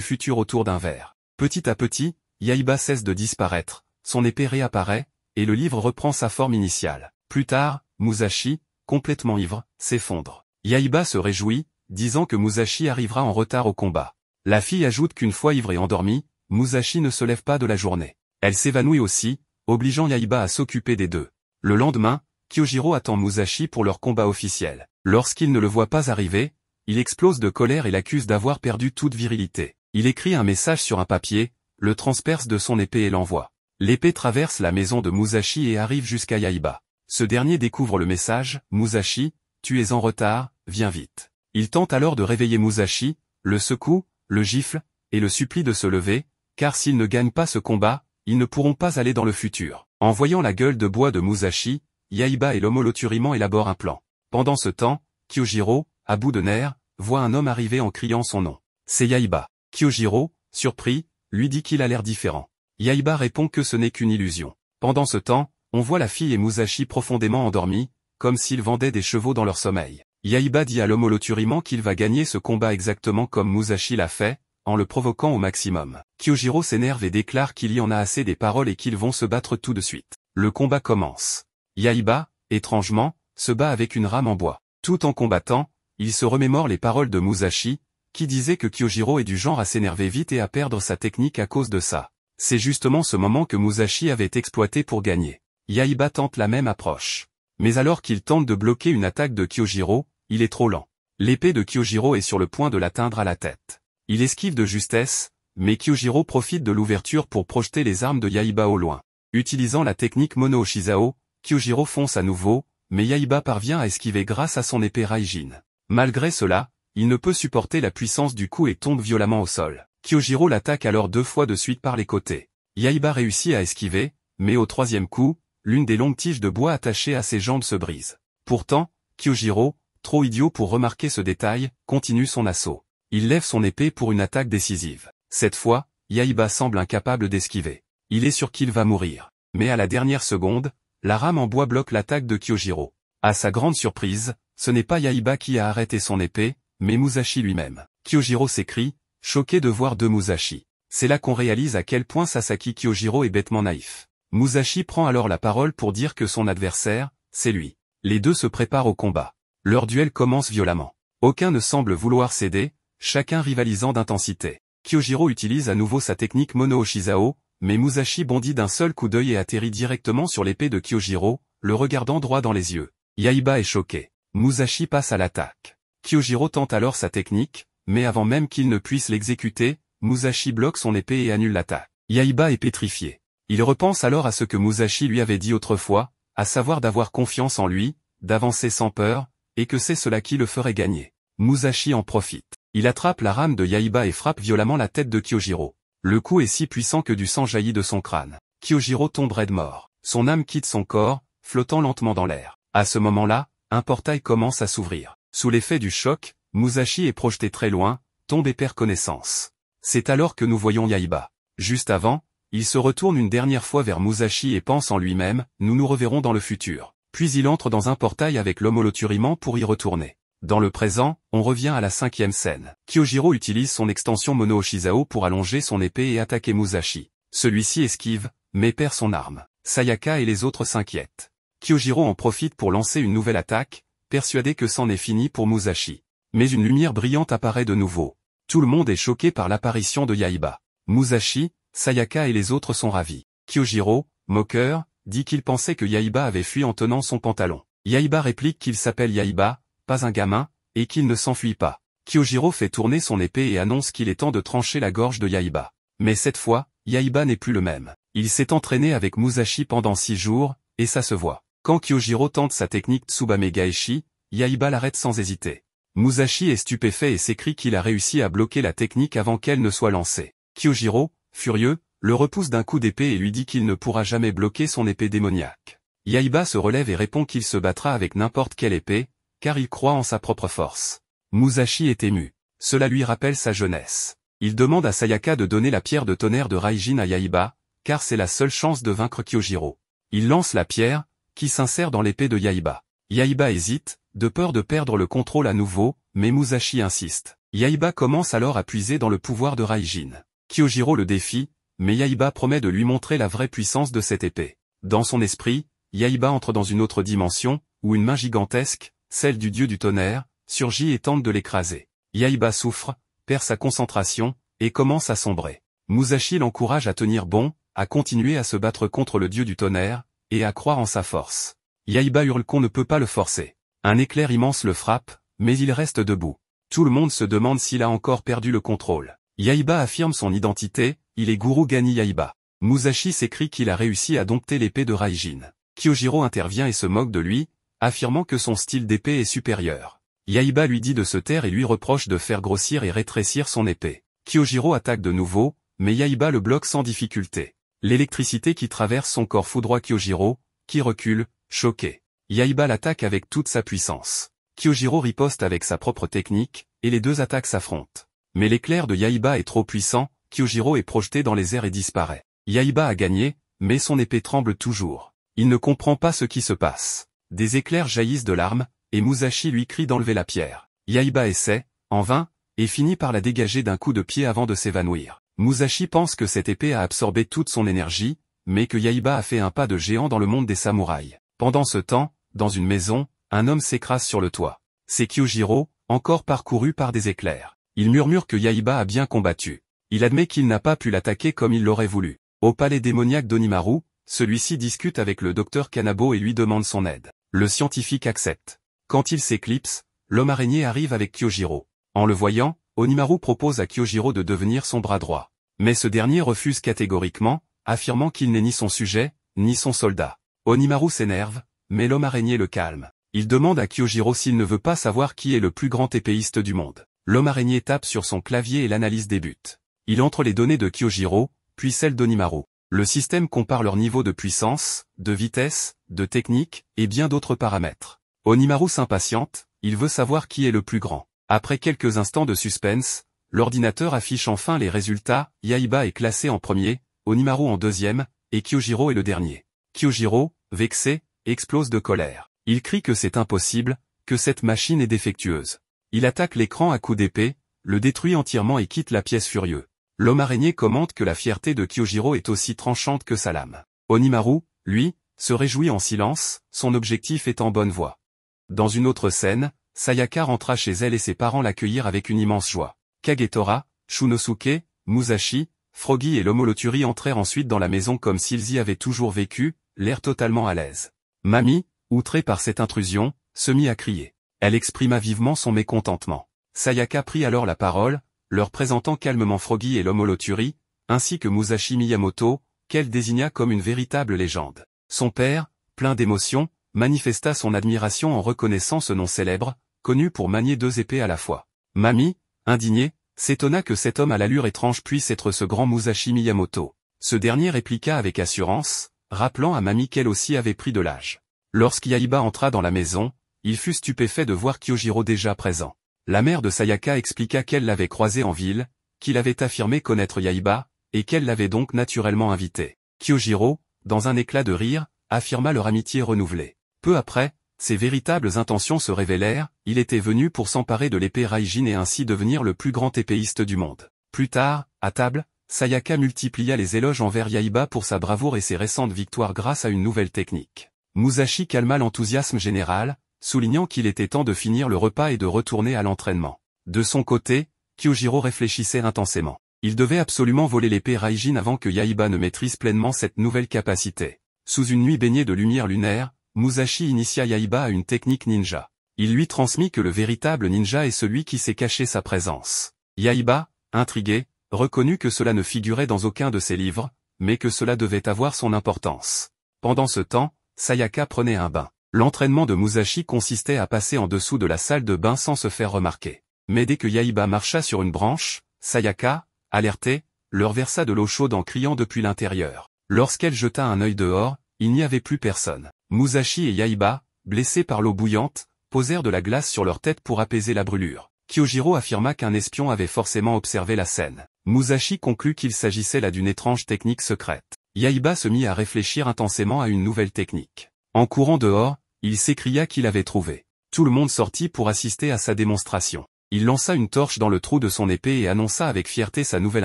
futur autour d'un verre. Petit à petit, Yaiba cesse de disparaître, son épée réapparaît, et le livre reprend sa forme initiale. Plus tard, Musashi, complètement ivre, s'effondre. Yaiba se réjouit, disant que Musashi arrivera en retard au combat. La fille ajoute qu'une fois ivre et endormie, Musashi ne se lève pas de la journée. Elle s'évanouit aussi, obligeant Yaiba à s'occuper des deux. Le lendemain, Kyojiro attend Musashi pour leur combat officiel. Lorsqu'il ne le voit pas arriver, il explose de colère et l'accuse d'avoir perdu toute virilité. Il écrit un message sur un papier, le transperce de son épée et l'envoie. L'épée traverse la maison de Musashi et arrive jusqu'à Yaiba. Ce dernier découvre le message, « Musashi, tu es en retard, viens vite ». Il tente alors de réveiller Musashi, le secoue, le gifle, et le supplie de se lever, car s'ils ne gagnent pas ce combat, ils ne pourront pas aller dans le futur. En voyant la gueule de bois de Musashi, Yaiba et l'Homoloturiman élaborent un plan. Pendant ce temps, Kyojiro, à bout de nerfs, voit un homme arriver en criant son nom. C'est Yaiba. Kyojiro, surpris, lui dit qu'il a l'air différent. Yaiba répond que ce n'est qu'une illusion. Pendant ce temps, on voit la fille et Musashi profondément endormis, comme s'ils vendaient des chevaux dans leur sommeil. Yaiba dit à l'Homoloturiman qu'il va gagner ce combat exactement comme Musashi l'a fait, en le provoquant au maximum. Kyojiro s'énerve et déclare qu'il y en a assez des paroles et qu'ils vont se battre tout de suite. Le combat commence. Yaiba, étrangement, se bat avec une rame en bois. Tout en combattant, il se remémore les paroles de Musashi, qui disait que Kyojiro est du genre à s'énerver vite et à perdre sa technique à cause de ça. C'est justement ce moment que Musashi avait exploité pour gagner. Yaiba tente la même approche. Mais alors qu'il tente de bloquer une attaque de Kyojiro, il est trop lent. L'épée de Kyojiro est sur le point de l'atteindre à la tête. Il esquive de justesse, mais Kyojiro profite de l'ouverture pour projeter les armes de Yaiba au loin. Utilisant la technique Mono Oshizao, Kyojiro fonce à nouveau, mais Yaiba parvient à esquiver grâce à son épée Raijin. Malgré cela, il ne peut supporter la puissance du coup et tombe violemment au sol. Kyojiro l'attaque alors 2 fois de suite par les côtés. Yaiba réussit à esquiver, mais au 3e coup, l'une des longues tiges de bois attachées à ses jambes se brise. Pourtant, Kyojiro, trop idiot pour remarquer ce détail, continue son assaut. Il lève son épée pour une attaque décisive. Cette fois, Yaiba semble incapable d'esquiver. Il est sûr qu'il va mourir. Mais à la dernière seconde, la rame en bois bloque l'attaque de Kyojiro. À sa grande surprise, ce n'est pas Yaiba qui a arrêté son épée, mais Musashi lui-même. Kyojiro s'écrie, choqué de voir deux Musashi. C'est là qu'on réalise à quel point Sasaki Kyojiro est bêtement naïf. Musashi prend alors la parole pour dire que son adversaire, c'est lui. Les deux se préparent au combat. Leur duel commence violemment. Aucun ne semble vouloir céder, chacun rivalisant d'intensité. Kyojiro utilise à nouveau sa technique Mono Oshizao, mais Musashi bondit d'un seul coup d'œil et atterrit directement sur l'épée de Kyojiro, le regardant droit dans les yeux. Yaiba est choqué. Musashi passe à l'attaque. Kyojiro tente alors sa technique, mais avant même qu'il ne puisse l'exécuter, Musashi bloque son épée et annule l'attaque. Yaiba est pétrifié. Il repense alors à ce que Musashi lui avait dit autrefois, à savoir d'avoir confiance en lui, d'avancer sans peur, et que c'est cela qui le ferait gagner. Musashi en profite. Il attrape la rame de Yaiba et frappe violemment la tête de Kyojiro. Le coup est si puissant que du sang jaillit de son crâne. Kyojiro tombe raide mort. Son âme quitte son corps, flottant lentement dans l'air. À ce moment-là, un portail commence à s'ouvrir. Sous l'effet du choc, Musashi est projeté très loin, tombe et perd connaissance. C'est alors que nous voyons Yaiba. Juste avant, il se retourne une dernière fois vers Musashi et pense en lui-même, nous nous reverrons dans le futur. Puis il entre dans un portail avec l'Homoloturiman pour y retourner. Dans le présent, on revient à la 5e scène. Kyojiro utilise son extension Mono Oshizao pour allonger son épée et attaquer Musashi. Celui-ci esquive, mais perd son arme. Sayaka et les autres s'inquiètent. Kyojiro en profite pour lancer une nouvelle attaque, persuadé que c'en est fini pour Musashi. Mais une lumière brillante apparaît de nouveau. Tout le monde est choqué par l'apparition de Yaiba. Musashi, Sayaka et les autres sont ravis. Kyojiro, moqueur, dit qu'il pensait que Yaiba avait fui en tenant son pantalon. Yaiba réplique qu'il s'appelle Yaiba, pas un gamin, et qu'il ne s'enfuit pas. Kyojiro fait tourner son épée et annonce qu'il est temps de trancher la gorge de Yaiba. Mais cette fois, Yaiba n'est plus le même. Il s'est entraîné avec Musashi pendant 6 jours, et ça se voit. Quand Kyojiro tente sa technique Tsubame Gaeshi, Yaiba l'arrête sans hésiter. Musashi est stupéfait et s'écrie qu'il a réussi à bloquer la technique avant qu'elle ne soit lancée. Kyojiro, furieux, le repousse d'un coup d'épée et lui dit qu'il ne pourra jamais bloquer son épée démoniaque. Yaiba se relève et répond qu'il se battra avec n'importe quelle épée, car il croit en sa propre force. Musashi est ému. Cela lui rappelle sa jeunesse. Il demande à Sayaka de donner la pierre de tonnerre de Raijin à Yaiba, car c'est la seule chance de vaincre Kyojiro. Il lance la pierre, qui s'insère dans l'épée de Yaiba. Yaiba hésite, de peur de perdre le contrôle à nouveau, mais Musashi insiste. Yaiba commence alors à puiser dans le pouvoir de Raijin. Kyojiro le défie, mais Yaiba promet de lui montrer la vraie puissance de cette épée. Dans son esprit, Yaiba entre dans une autre dimension, où une main gigantesque, celle du dieu du tonnerre, surgit et tente de l'écraser. Yaiba souffre, perd sa concentration, et commence à sombrer. Musashi l'encourage à tenir bon, à continuer à se battre contre le dieu du tonnerre, et à croire en sa force. Yaiba hurle qu'on ne peut pas le forcer. Un éclair immense le frappe, mais il reste debout. Tout le monde se demande s'il a encore perdu le contrôle. Yaiba affirme son identité, il est Guru Gani Yaiba. Musashi s'écrie qu'il a réussi à dompter l'épée de Raijin. Kyojiro intervient et se moque de lui, affirmant que son style d'épée est supérieur. Yaiba lui dit de se taire et lui reproche de faire grossir et rétrécir son épée. Kyojiro attaque de nouveau, mais Yaiba le bloque sans difficulté. L'électricité qui traverse son corps foudroie Kyojiro, qui recule, choqué. Yaiba l'attaque avec toute sa puissance. Kyojiro riposte avec sa propre technique, et les deux attaques s'affrontent. Mais l'éclair de Yaiba est trop puissant, Kyojiro est projeté dans les airs et disparaît. Yaiba a gagné, mais son épée tremble toujours. Il ne comprend pas ce qui se passe. Des éclairs jaillissent de l'arme, et Musashi lui crie d'enlever la pierre. Yaiba essaie, en vain, et finit par la dégager d'un coup de pied avant de s'évanouir. Musashi pense que cette épée a absorbé toute son énergie, mais que Yaiba a fait un pas de géant dans le monde des samouraïs. Pendant ce temps, dans une maison, un homme s'écrase sur le toit. C'est Kyojiro, encore parcouru par des éclairs. Il murmure que Yaiba a bien combattu. Il admet qu'il n'a pas pu l'attaquer comme il l'aurait voulu. Au palais démoniaque d'Onimaru, celui-ci discute avec le docteur Kanabo et lui demande son aide. Le scientifique accepte. Quand il s'éclipse, l'homme araignée arrive avec Kyojiro. En le voyant, Onimaru propose à Kyojiro de devenir son bras droit. Mais ce dernier refuse catégoriquement, affirmant qu'il n'est ni son sujet, ni son soldat. Onimaru s'énerve, mais l'homme araignée le calme. Il demande à Kyojiro s'il ne veut pas savoir qui est le plus grand épéiste du monde. L'homme araignée tape sur son clavier et l'analyse débute. Il entre les données de Kyojiro, puis celles d'Onimaru. Le système compare leur niveau de puissance, de vitesse, de technique, et bien d'autres paramètres. Onimaru s'impatiente, il veut savoir qui est le plus grand. Après quelques instants de suspense, l'ordinateur affiche enfin les résultats, Yaiba est classé en premier, Onimaru en deuxième, et Kyojiro est le dernier. Kyojiro, vexé, explose de colère. Il crie que c'est impossible, que cette machine est défectueuse. Il attaque l'écran à coups d'épée, le détruit entièrement et quitte la pièce furieux. L'homme araignée commente que la fierté de Kyojiro est aussi tranchante que sa lame. Onimaru, lui, se réjouit en silence, son objectif est en bonne voie. Dans une autre scène, Sayaka rentra chez elle et ses parents l'accueillirent avec une immense joie. Kagetora, Shunosuke, Musashi, Froggy et l'Homoloturi entrèrent ensuite dans la maison comme s'ils y avaient toujours vécu, l'air totalement à l'aise. Mamie, outrée par cette intrusion, se mit à crier. Elle exprima vivement son mécontentement. Sayaka prit alors la parole, leur présentant calmement Froggy et l'Homoloturi, ainsi que Musashi Miyamoto, qu'elle désigna comme une véritable légende. Son père, plein d'émotion, manifesta son admiration en reconnaissant ce nom célèbre, connu pour manier deux épées à la fois. Mamie, indignée, s'étonna que cet homme à l'allure étrange puisse être ce grand Musashi Miyamoto. Ce dernier répliqua avec assurance, rappelant à Mamie qu'elle aussi avait pris de l'âge. Lorsqu'Yaiba entra dans la maison, il fut stupéfait de voir Kyojiro déjà présent. La mère de Sayaka expliqua qu'elle l'avait croisé en ville, qu'il avait affirmé connaître Yaiba, et qu'elle l'avait donc naturellement invité. Kyojiro, dans un éclat de rire, affirma leur amitié renouvelée. Peu après, ses véritables intentions se révélèrent, il était venu pour s'emparer de l'épée Raijin et ainsi devenir le plus grand épéiste du monde. Plus tard, à table, Sayaka multiplia les éloges envers Yaiba pour sa bravoure et ses récentes victoires grâce à une nouvelle technique. Musashi calma l'enthousiasme général, soulignant qu'il était temps de finir le repas et de retourner à l'entraînement. De son côté, Kyojiro réfléchissait intensément. Il devait absolument voler l'épée Raijin avant que Yaiba ne maîtrise pleinement cette nouvelle capacité. Sous une nuit baignée de lumière lunaire, Musashi initia Yaiba à une technique ninja. Il lui transmit que le véritable ninja est celui qui sait cacher sa présence. Yaiba, intrigué, reconnut que cela ne figurait dans aucun de ses livres, mais que cela devait avoir son importance. Pendant ce temps, Sayaka prenait un bain. L'entraînement de Musashi consistait à passer en dessous de la salle de bain sans se faire remarquer. Mais dès que Yaiba marcha sur une branche, Sayaka, alertée, leur versa de l'eau chaude en criant depuis l'intérieur. Lorsqu'elle jeta un œil dehors, il n'y avait plus personne. Musashi et Yaiba, blessés par l'eau bouillante, posèrent de la glace sur leur tête pour apaiser la brûlure. Kyojiro affirma qu'un espion avait forcément observé la scène. Musashi conclut qu'il s'agissait là d'une étrange technique secrète. Yaiba se mit à réfléchir intensément à une nouvelle technique. En courant dehors, il s'écria qu'il avait trouvé. Tout le monde sortit pour assister à sa démonstration. Il lança une torche dans le trou de son épée et annonça avec fierté sa nouvelle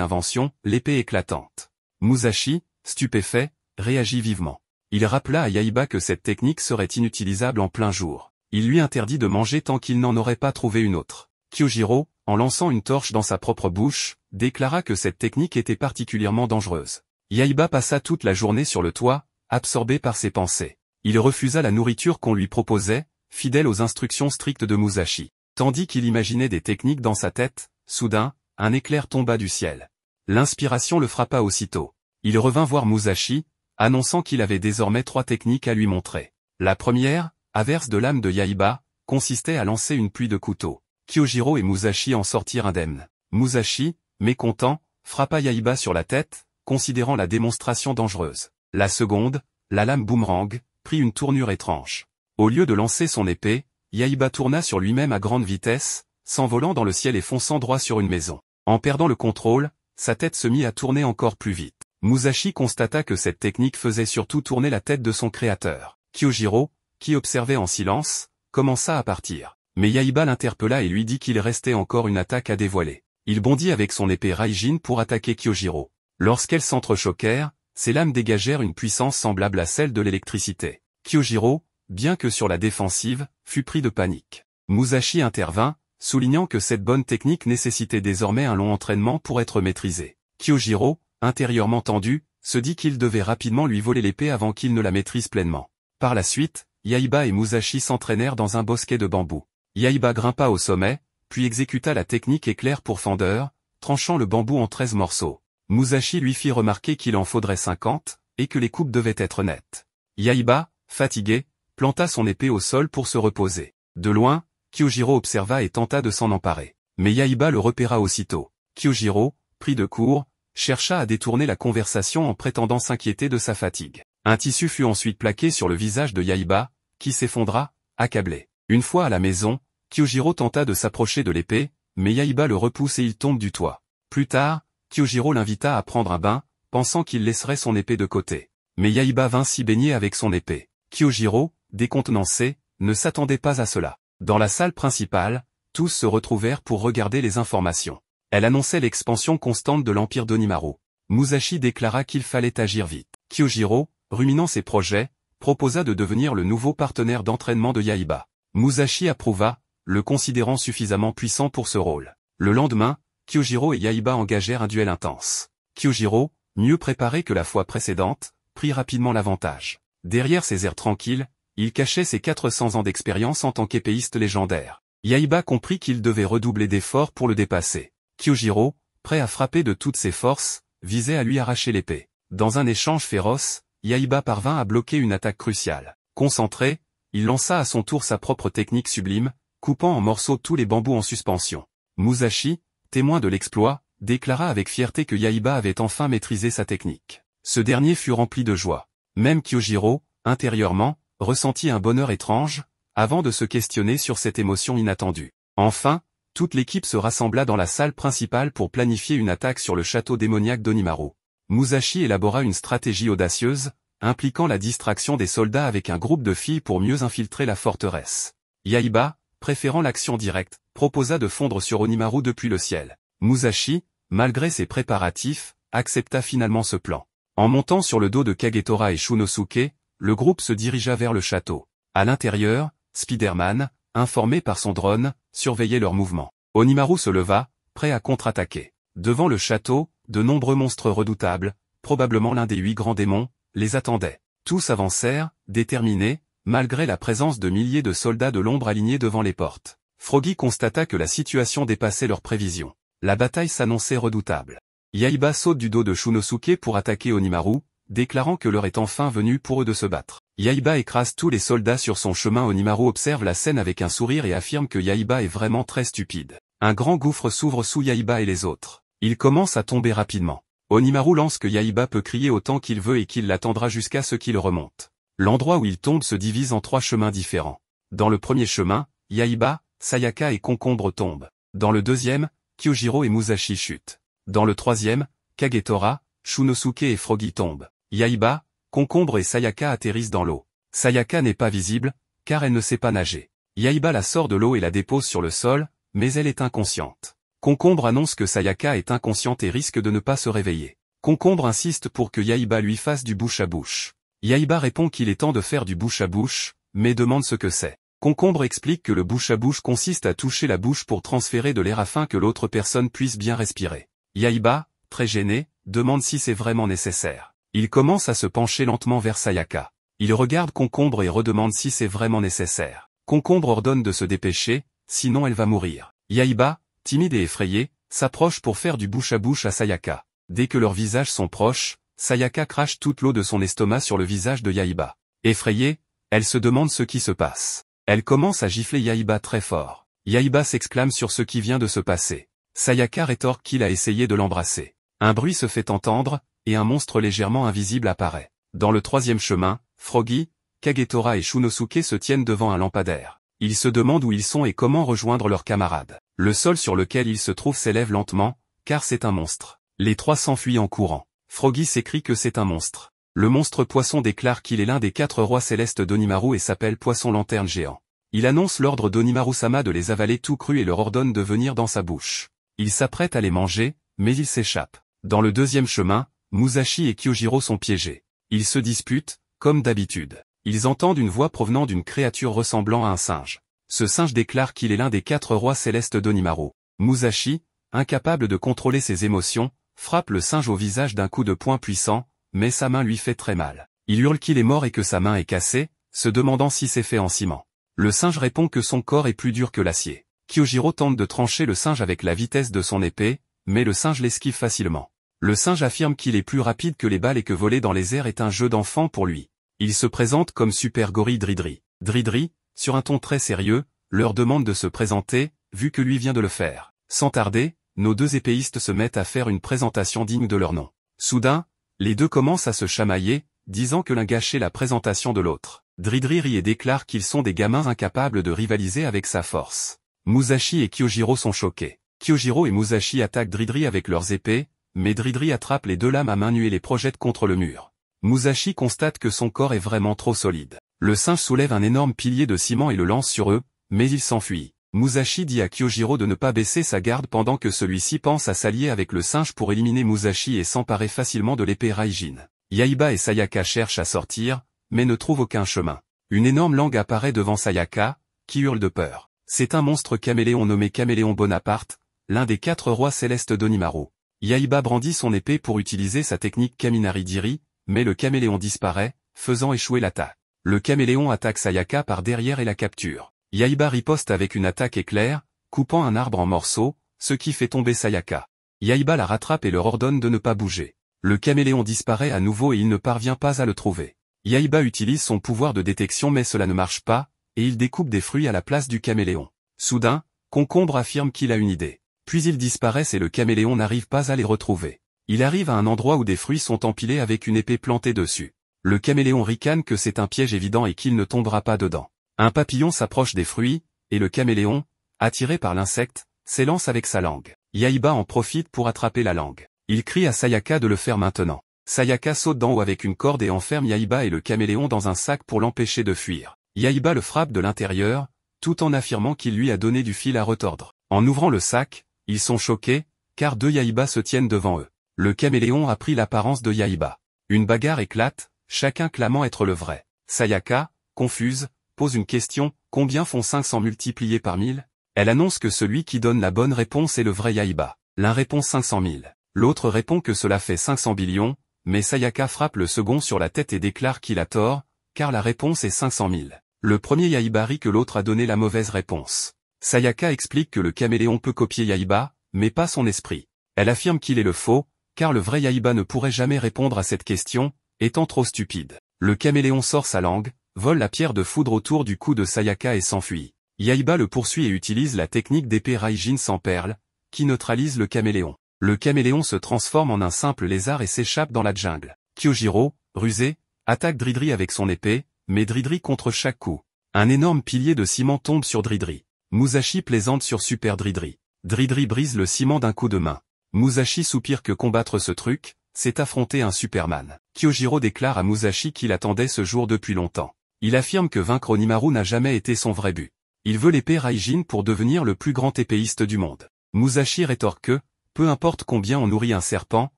invention, l'épée éclatante. Musashi, stupéfait, réagit vivement. Il rappela à Yaiba que cette technique serait inutilisable en plein jour. Il lui interdit de manger tant qu'il n'en aurait pas trouvé une autre. Kyojiro, en lançant une torche dans sa propre bouche, déclara que cette technique était particulièrement dangereuse. Yaiba passa toute la journée sur le toit, absorbé par ses pensées. Il refusa la nourriture qu'on lui proposait, fidèle aux instructions strictes de Musashi. Tandis qu'il imaginait des techniques dans sa tête, soudain, un éclair tomba du ciel. L'inspiration le frappa aussitôt. Il revint voir Musashi, annonçant qu'il avait désormais 3 techniques à lui montrer. La première, averse de l'âme de Yaiba, consistait à lancer une pluie de couteaux. Kyojiro et Musashi en sortirent indemnes. Musashi, mécontent, frappa Yaiba sur la tête, considérant la démonstration dangereuse. La seconde, la lame boomerang, prit une tournure étrange. Au lieu de lancer son épée, Yaiba tourna sur lui-même à grande vitesse, s'envolant dans le ciel et fonçant droit sur une maison. En perdant le contrôle, sa tête se mit à tourner encore plus vite. Musashi constata que cette technique faisait surtout tourner la tête de son créateur. Kyojiro, qui observait en silence, commença à partir. Mais Yaiba l'interpella et lui dit qu'il restait encore une attaque à dévoiler. Il bondit avec son épée Raijin pour attaquer Kyojiro. Lorsqu'elles s'entrechoquèrent, ses lames dégagèrent une puissance semblable à celle de l'électricité. Kyojiro, bien que sur la défensive, fut pris de panique. Musashi intervint, soulignant que cette bonne technique nécessitait désormais un long entraînement pour être maîtrisée. Kyojiro, intérieurement tendu, se dit qu'il devait rapidement lui voler l'épée avant qu'il ne la maîtrise pleinement. Par la suite, Yaiba et Musashi s'entraînèrent dans un bosquet de bambou. Yaiba grimpa au sommet, puis exécuta la technique éclair pour fendeur, tranchant le bambou en 13 morceaux. Musashi lui fit remarquer qu'il en faudrait 50, et que les coupes devaient être nettes. Yaiba, fatigué, planta son épée au sol pour se reposer. De loin, Kyojiro observa et tenta de s'en emparer. Mais Yaiba le repéra aussitôt. Kyojiro, pris de court, chercha à détourner la conversation en prétendant s'inquiéter de sa fatigue. Un tissu fut ensuite plaqué sur le visage de Yaiba, qui s'effondra, accablé. Une fois à la maison, Kyojiro tenta de s'approcher de l'épée, mais Yaiba le repousse et il tombe du toit. Plus tard, Kyojiro l'invita à prendre un bain, pensant qu'il laisserait son épée de côté. Mais Yaiba vint s'y baigner avec son épée. Kyojiro, décontenancé, ne s'attendait pas à cela. Dans la salle principale, tous se retrouvèrent pour regarder les informations. Elle annonçait l'expansion constante de l'empire d'Onimaru. Musashi déclara qu'il fallait agir vite. Kyojiro, ruminant ses projets, proposa de devenir le nouveau partenaire d'entraînement de Yaiba. Musashi approuva, le considérant suffisamment puissant pour ce rôle. Le lendemain, Kyojiro et Yaiba engagèrent un duel intense. Kyojiro, mieux préparé que la fois précédente, prit rapidement l'avantage. Derrière ses airs tranquilles, il cachait ses 400 ans d'expérience en tant qu'épéiste légendaire. Yaiba comprit qu'il devait redoubler d'efforts pour le dépasser. Kyojiro, prêt à frapper de toutes ses forces, visait à lui arracher l'épée. Dans un échange féroce, Yaiba parvint à bloquer une attaque cruciale. Concentré, il lança à son tour sa propre technique sublime, coupant en morceaux tous les bambous en suspension. Musashi, témoin de l'exploit, déclara avec fierté que Yaiba avait enfin maîtrisé sa technique. Ce dernier fut rempli de joie. Même Kyojiro, intérieurement, ressentit un bonheur étrange, avant de se questionner sur cette émotion inattendue. Enfin, toute l'équipe se rassembla dans la salle principale pour planifier une attaque sur le château démoniaque d'Onimaru. Musashi élabora une stratégie audacieuse, impliquant la distraction des soldats avec un groupe de filles pour mieux infiltrer la forteresse. Yaiba, préférant l'action directe, proposa de fondre sur Onimaru depuis le ciel. Musashi, malgré ses préparatifs, accepta finalement ce plan. En montant sur le dos de Kagetora et Shunosuke, le groupe se dirigea vers le château. À l'intérieur, Spider-Man, informé par son drone, surveillait leurs mouvements. Onimaru se leva, prêt à contre-attaquer. Devant le château, de nombreux monstres redoutables, probablement l'un des 8 grands démons, les attendaient. Tous avancèrent, déterminés, malgré la présence de milliers de soldats de l'ombre alignés devant les portes. Froggy constata que la situation dépassait leurs prévisions. La bataille s'annonçait redoutable. Yaiba saute du dos de Shunosuke pour attaquer Onimaru, déclarant que l'heure est enfin venue pour eux de se battre. Yaiba écrase tous les soldats sur son chemin. Onimaru observe la scène avec un sourire et affirme que Yaiba est vraiment très stupide. Un grand gouffre s'ouvre sous Yaiba et les autres. Il commence à tomber rapidement. Onimaru lance que Yaiba peut crier autant qu'il veut et qu'il l'attendra jusqu'à ce qu'il remonte. L'endroit où il tombe se divise en 3 chemins différents. Dans le premier chemin, Yaiba, Sayaka et Concombre tombent. Dans le deuxième, Kyojiro et Musashi chutent. Dans le troisième, Kagetora, Shunosuke et Froggy tombent. Yaiba, Concombre et Sayaka atterrissent dans l'eau. Sayaka n'est pas visible, car elle ne sait pas nager. Yaiba la sort de l'eau et la dépose sur le sol, mais elle est inconsciente. Concombre annonce que Sayaka est inconsciente et risque de ne pas se réveiller. Concombre insiste pour que Yaiba lui fasse du bouche à bouche. Yaiba répond qu'il est temps de faire du bouche à bouche, mais demande ce que c'est. Concombre explique que le bouche à bouche consiste à toucher la bouche pour transférer de l'air afin que l'autre personne puisse bien respirer. Yaiba, très gêné, demande si c'est vraiment nécessaire. Il commence à se pencher lentement vers Sayaka. Il regarde Concombre et redemande si c'est vraiment nécessaire. Concombre ordonne de se dépêcher, sinon elle va mourir. Yaiba, timide et effrayé, s'approche pour faire du bouche à bouche à Sayaka. Dès que leurs visages sont proches, Sayaka crache toute l'eau de son estomac sur le visage de Yaiba. Effrayée, elle se demande ce qui se passe. Elle commence à gifler Yaiba très fort. Yaiba s'exclame sur ce qui vient de se passer. Sayaka rétorque qu'il a essayé de l'embrasser. Un bruit se fait entendre, et un monstre légèrement invisible apparaît. Dans le troisième chemin, Froggy, Kagetora et Shunosuke se tiennent devant un lampadaire. Ils se demandent où ils sont et comment rejoindre leurs camarades. Le sol sur lequel ils se trouvent s'élève lentement, car c'est un monstre. Les trois s'enfuient en courant. Froggy s'écrie que c'est un monstre. Le monstre poisson déclare qu'il est l'un des 4 rois célestes d'Onimaru et s'appelle Poisson Lanterne Géant. Il annonce l'ordre d'Onimaru-sama de les avaler tout cru et leur ordonne de venir dans sa bouche. Il s'apprête à les manger, mais il s'échappe. Dans le deuxième chemin, Musashi et Kyojiro sont piégés. Ils se disputent, comme d'habitude. Ils entendent une voix provenant d'une créature ressemblant à un singe. Ce singe déclare qu'il est l'un des 4 rois célestes d'Onimaru. Musashi, incapable de contrôler ses émotions, frappe le singe au visage d'un coup de poing puissant, mais sa main lui fait très mal. Il hurle qu'il est mort et que sa main est cassée, se demandant si c'est fait en ciment. Le singe répond que son corps est plus dur que l'acier. Kyojiro tente de trancher le singe avec la vitesse de son épée, mais le singe l'esquive facilement. Le singe affirme qu'il est plus rapide que les balles et que voler dans les airs est un jeu d'enfant pour lui. Il se présente comme Super Gorille Dridri. Dridri, sur un ton très sérieux, leur demande de se présenter, vu que lui vient de le faire. Sans tarder, nos deux épéistes se mettent à faire une présentation digne de leur nom. Soudain, les deux commencent à se chamailler, disant que l'un gâchait la présentation de l'autre. Dridri rit et déclare qu'ils sont des gamins incapables de rivaliser avec sa force. Musashi et Kyojiro sont choqués. Kyojiro et Musashi attaquent Dridri avec leurs épées, mais Dridri attrape les deux lames à main nue et les projette contre le mur. Musashi constate que son corps est vraiment trop solide. Le singe soulève un énorme pilier de ciment et le lance sur eux, mais il s'enfuit. Musashi dit à Kyojiro de ne pas baisser sa garde pendant que celui-ci pense à s'allier avec le singe pour éliminer Musashi et s'emparer facilement de l'épée Raijin. Yaiba et Sayaka cherchent à sortir, mais ne trouvent aucun chemin. Une énorme langue apparaît devant Sayaka, qui hurle de peur. C'est un monstre caméléon nommé Caméléon Bonaparte, l'un des 4 rois célestes d'Onimaru. Yaiba brandit son épée pour utiliser sa technique Kaminari-Diri, mais le caméléon disparaît, faisant échouer l'attaque. Le caméléon attaque Sayaka par derrière et la capture. Yaiba riposte avec une attaque éclair, coupant un arbre en morceaux, ce qui fait tomber Sayaka. Yaiba la rattrape et leur ordonne de ne pas bouger. Le caméléon disparaît à nouveau et il ne parvient pas à le trouver. Yaiba utilise son pouvoir de détection mais cela ne marche pas, et il découpe des fruits à la place du caméléon. Soudain, Concombre affirme qu'il a une idée. Puis ils disparaissent et le caméléon n'arrive pas à les retrouver. Il arrive à un endroit où des fruits sont empilés avec une épée plantée dessus. Le caméléon ricane que c'est un piège évident et qu'il ne tombera pas dedans. Un papillon s'approche des fruits, et le caméléon, attiré par l'insecte, s'élance avec sa langue. Yaiba en profite pour attraper la langue. Il crie à Sayaka de le faire maintenant. Sayaka saute d'en haut avec une corde et enferme Yaiba et le caméléon dans un sac pour l'empêcher de fuir. Yaiba le frappe de l'intérieur, tout en affirmant qu'il lui a donné du fil à retordre. En ouvrant le sac, ils sont choqués, car 2 Yaiba se tiennent devant eux. Le caméléon a pris l'apparence de Yaiba. Une bagarre éclate, chacun clamant être le vrai. Sayaka, confuse, pose une question, combien font 500 multiplié par 1000? Elle annonce que celui qui donne la bonne réponse est le vrai Yaiba. L'un répond 500 000. L'autre répond que cela fait 500 billions, mais Sayaka frappe le second sur la tête et déclare qu'il a tort, car la réponse est 500 000. Le premier Yaiba rit que l'autre a donné la mauvaise réponse. Sayaka explique que le caméléon peut copier Yaiba, mais pas son esprit. Elle affirme qu'il est le faux, car le vrai Yaiba ne pourrait jamais répondre à cette question, étant trop stupide. Le caméléon sort sa langue, vole la pierre de foudre autour du cou de Sayaka et s'enfuit. Yaiba le poursuit et utilise la technique d'épée Raijin sans perles, qui neutralise le caméléon. Le caméléon se transforme en un simple lézard et s'échappe dans la jungle. Kyojiro, rusé, attaque Dridri avec son épée, mais Dridri contre chaque coup. Un énorme pilier de ciment tombe sur Dridri. Musashi plaisante sur Super Dridri. Dridri brise le ciment d'un coup de main. Musashi soupire que combattre ce truc, c'est affronter un Superman. Kyojiro déclare à Musashi qu'il attendait ce jour depuis longtemps. Il affirme que vaincre Onimaru n'a jamais été son vrai but. Il veut l'épée Raijin pour devenir le plus grand épéiste du monde. Musashi rétorque que, peu importe combien on nourrit un serpent,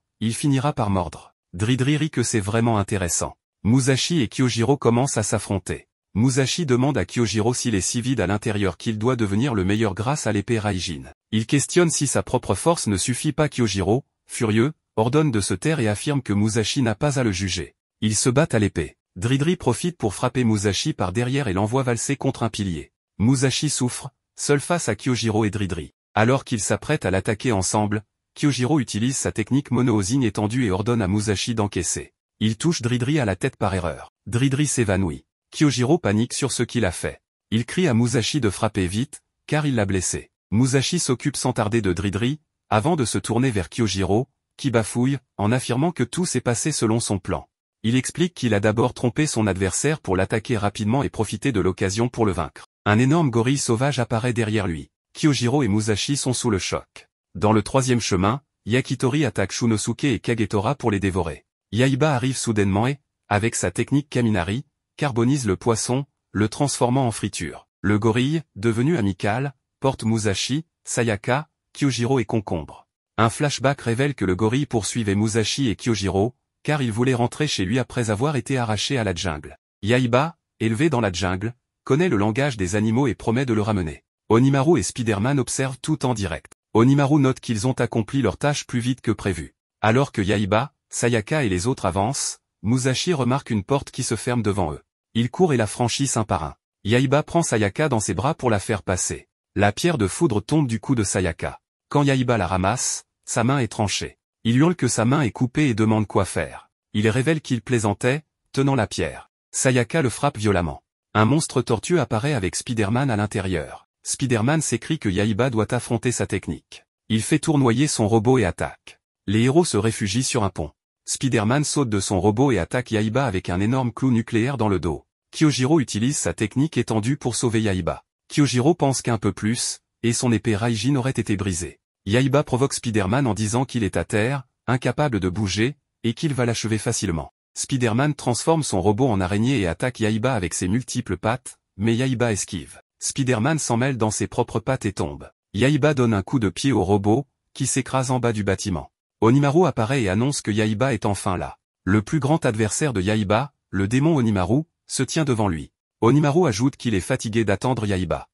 il finira par mordre. Dridri rit que c'est vraiment intéressant. Musashi et Kyojiro commencent à s'affronter. Musashi demande à Kyojiro s'il est si vide à l'intérieur qu'il doit devenir le meilleur grâce à l'épée Raijin. Il questionne si sa propre force ne suffit pas. Kyojiro, furieux, ordonne de se taire et affirme que Musashi n'a pas à le juger. Ils se battent à l'épée. Dridri profite pour frapper Musashi par derrière et l'envoie valser contre un pilier. Musashi souffre, seul face à Kyojiro et Dridri. Alors qu'ils s'apprêtent à l'attaquer ensemble, Kyojiro utilise sa technique mono-osing étendue et ordonne à Musashi d'encaisser. Il touche Dridri à la tête par erreur. Dridri s'évanouit. Kyojiro panique sur ce qu'il a fait. Il crie à Musashi de frapper vite, car il l'a blessé. Musashi s'occupe sans tarder de Dridri, avant de se tourner vers Kyojiro, qui bafouille, en affirmant que tout s'est passé selon son plan. Il explique qu'il a d'abord trompé son adversaire pour l'attaquer rapidement et profiter de l'occasion pour le vaincre. Un énorme gorille sauvage apparaît derrière lui. Kyojiro et Musashi sont sous le choc. Dans le troisième chemin, Yakitori attaque Shunosuke et Kagetora pour les dévorer. Yaiba arrive soudainement et, avec sa technique Kaminari, carbonise le poisson, le transformant en friture. Le gorille, devenu amical, porte Musashi, Sayaka, Kyojiro et Concombre. Un flashback révèle que le gorille poursuivait Musashi et Kyojiro, car il voulait rentrer chez lui après avoir été arraché à la jungle. Yaiba, élevé dans la jungle, connaît le langage des animaux et promet de le ramener. Onimaru et Spider-Man observent tout en direct. Onimaru note qu'ils ont accompli leur tâche plus vite que prévu. Alors que Yaiba, Sayaka et les autres avancent, Musashi remarque une porte qui se ferme devant eux. Ils courent et la franchissent un par un. Yaiba prend Sayaka dans ses bras pour la faire passer. La pierre de foudre tombe du cou de Sayaka. Quand Yaiba la ramasse, sa main est tranchée. Il hurle que sa main est coupée et demande quoi faire. Il révèle qu'il plaisantait, tenant la pierre. Sayaka le frappe violemment. Un monstre tortueux apparaît avec Spider-Man à l'intérieur. Spider-Man s'écrie que Yaiba doit affronter sa technique. Il fait tournoyer son robot et attaque. Les héros se réfugient sur un pont. Spider-Man saute de son robot et attaque Yaiba avec un énorme clou nucléaire dans le dos. Kyojiro utilise sa technique étendue pour sauver Yaiba. Kyojiro pense qu'un peu plus, et son épée Raijin aurait été brisée. Yaiba provoque Spider-Man en disant qu'il est à terre, incapable de bouger, et qu'il va l'achever facilement. Spider-Man transforme son robot en araignée et attaque Yaiba avec ses multiples pattes, mais Yaiba esquive. Spider-Man s'en mêle dans ses propres pattes et tombe. Yaiba donne un coup de pied au robot, qui s'écrase en bas du bâtiment. Onimaru apparaît et annonce que Yaiba est enfin là. Le plus grand adversaire de Yaiba, le démon Onimaru, se tient devant lui. Onimaru ajoute qu'il est fatigué d'attendre Yaiba.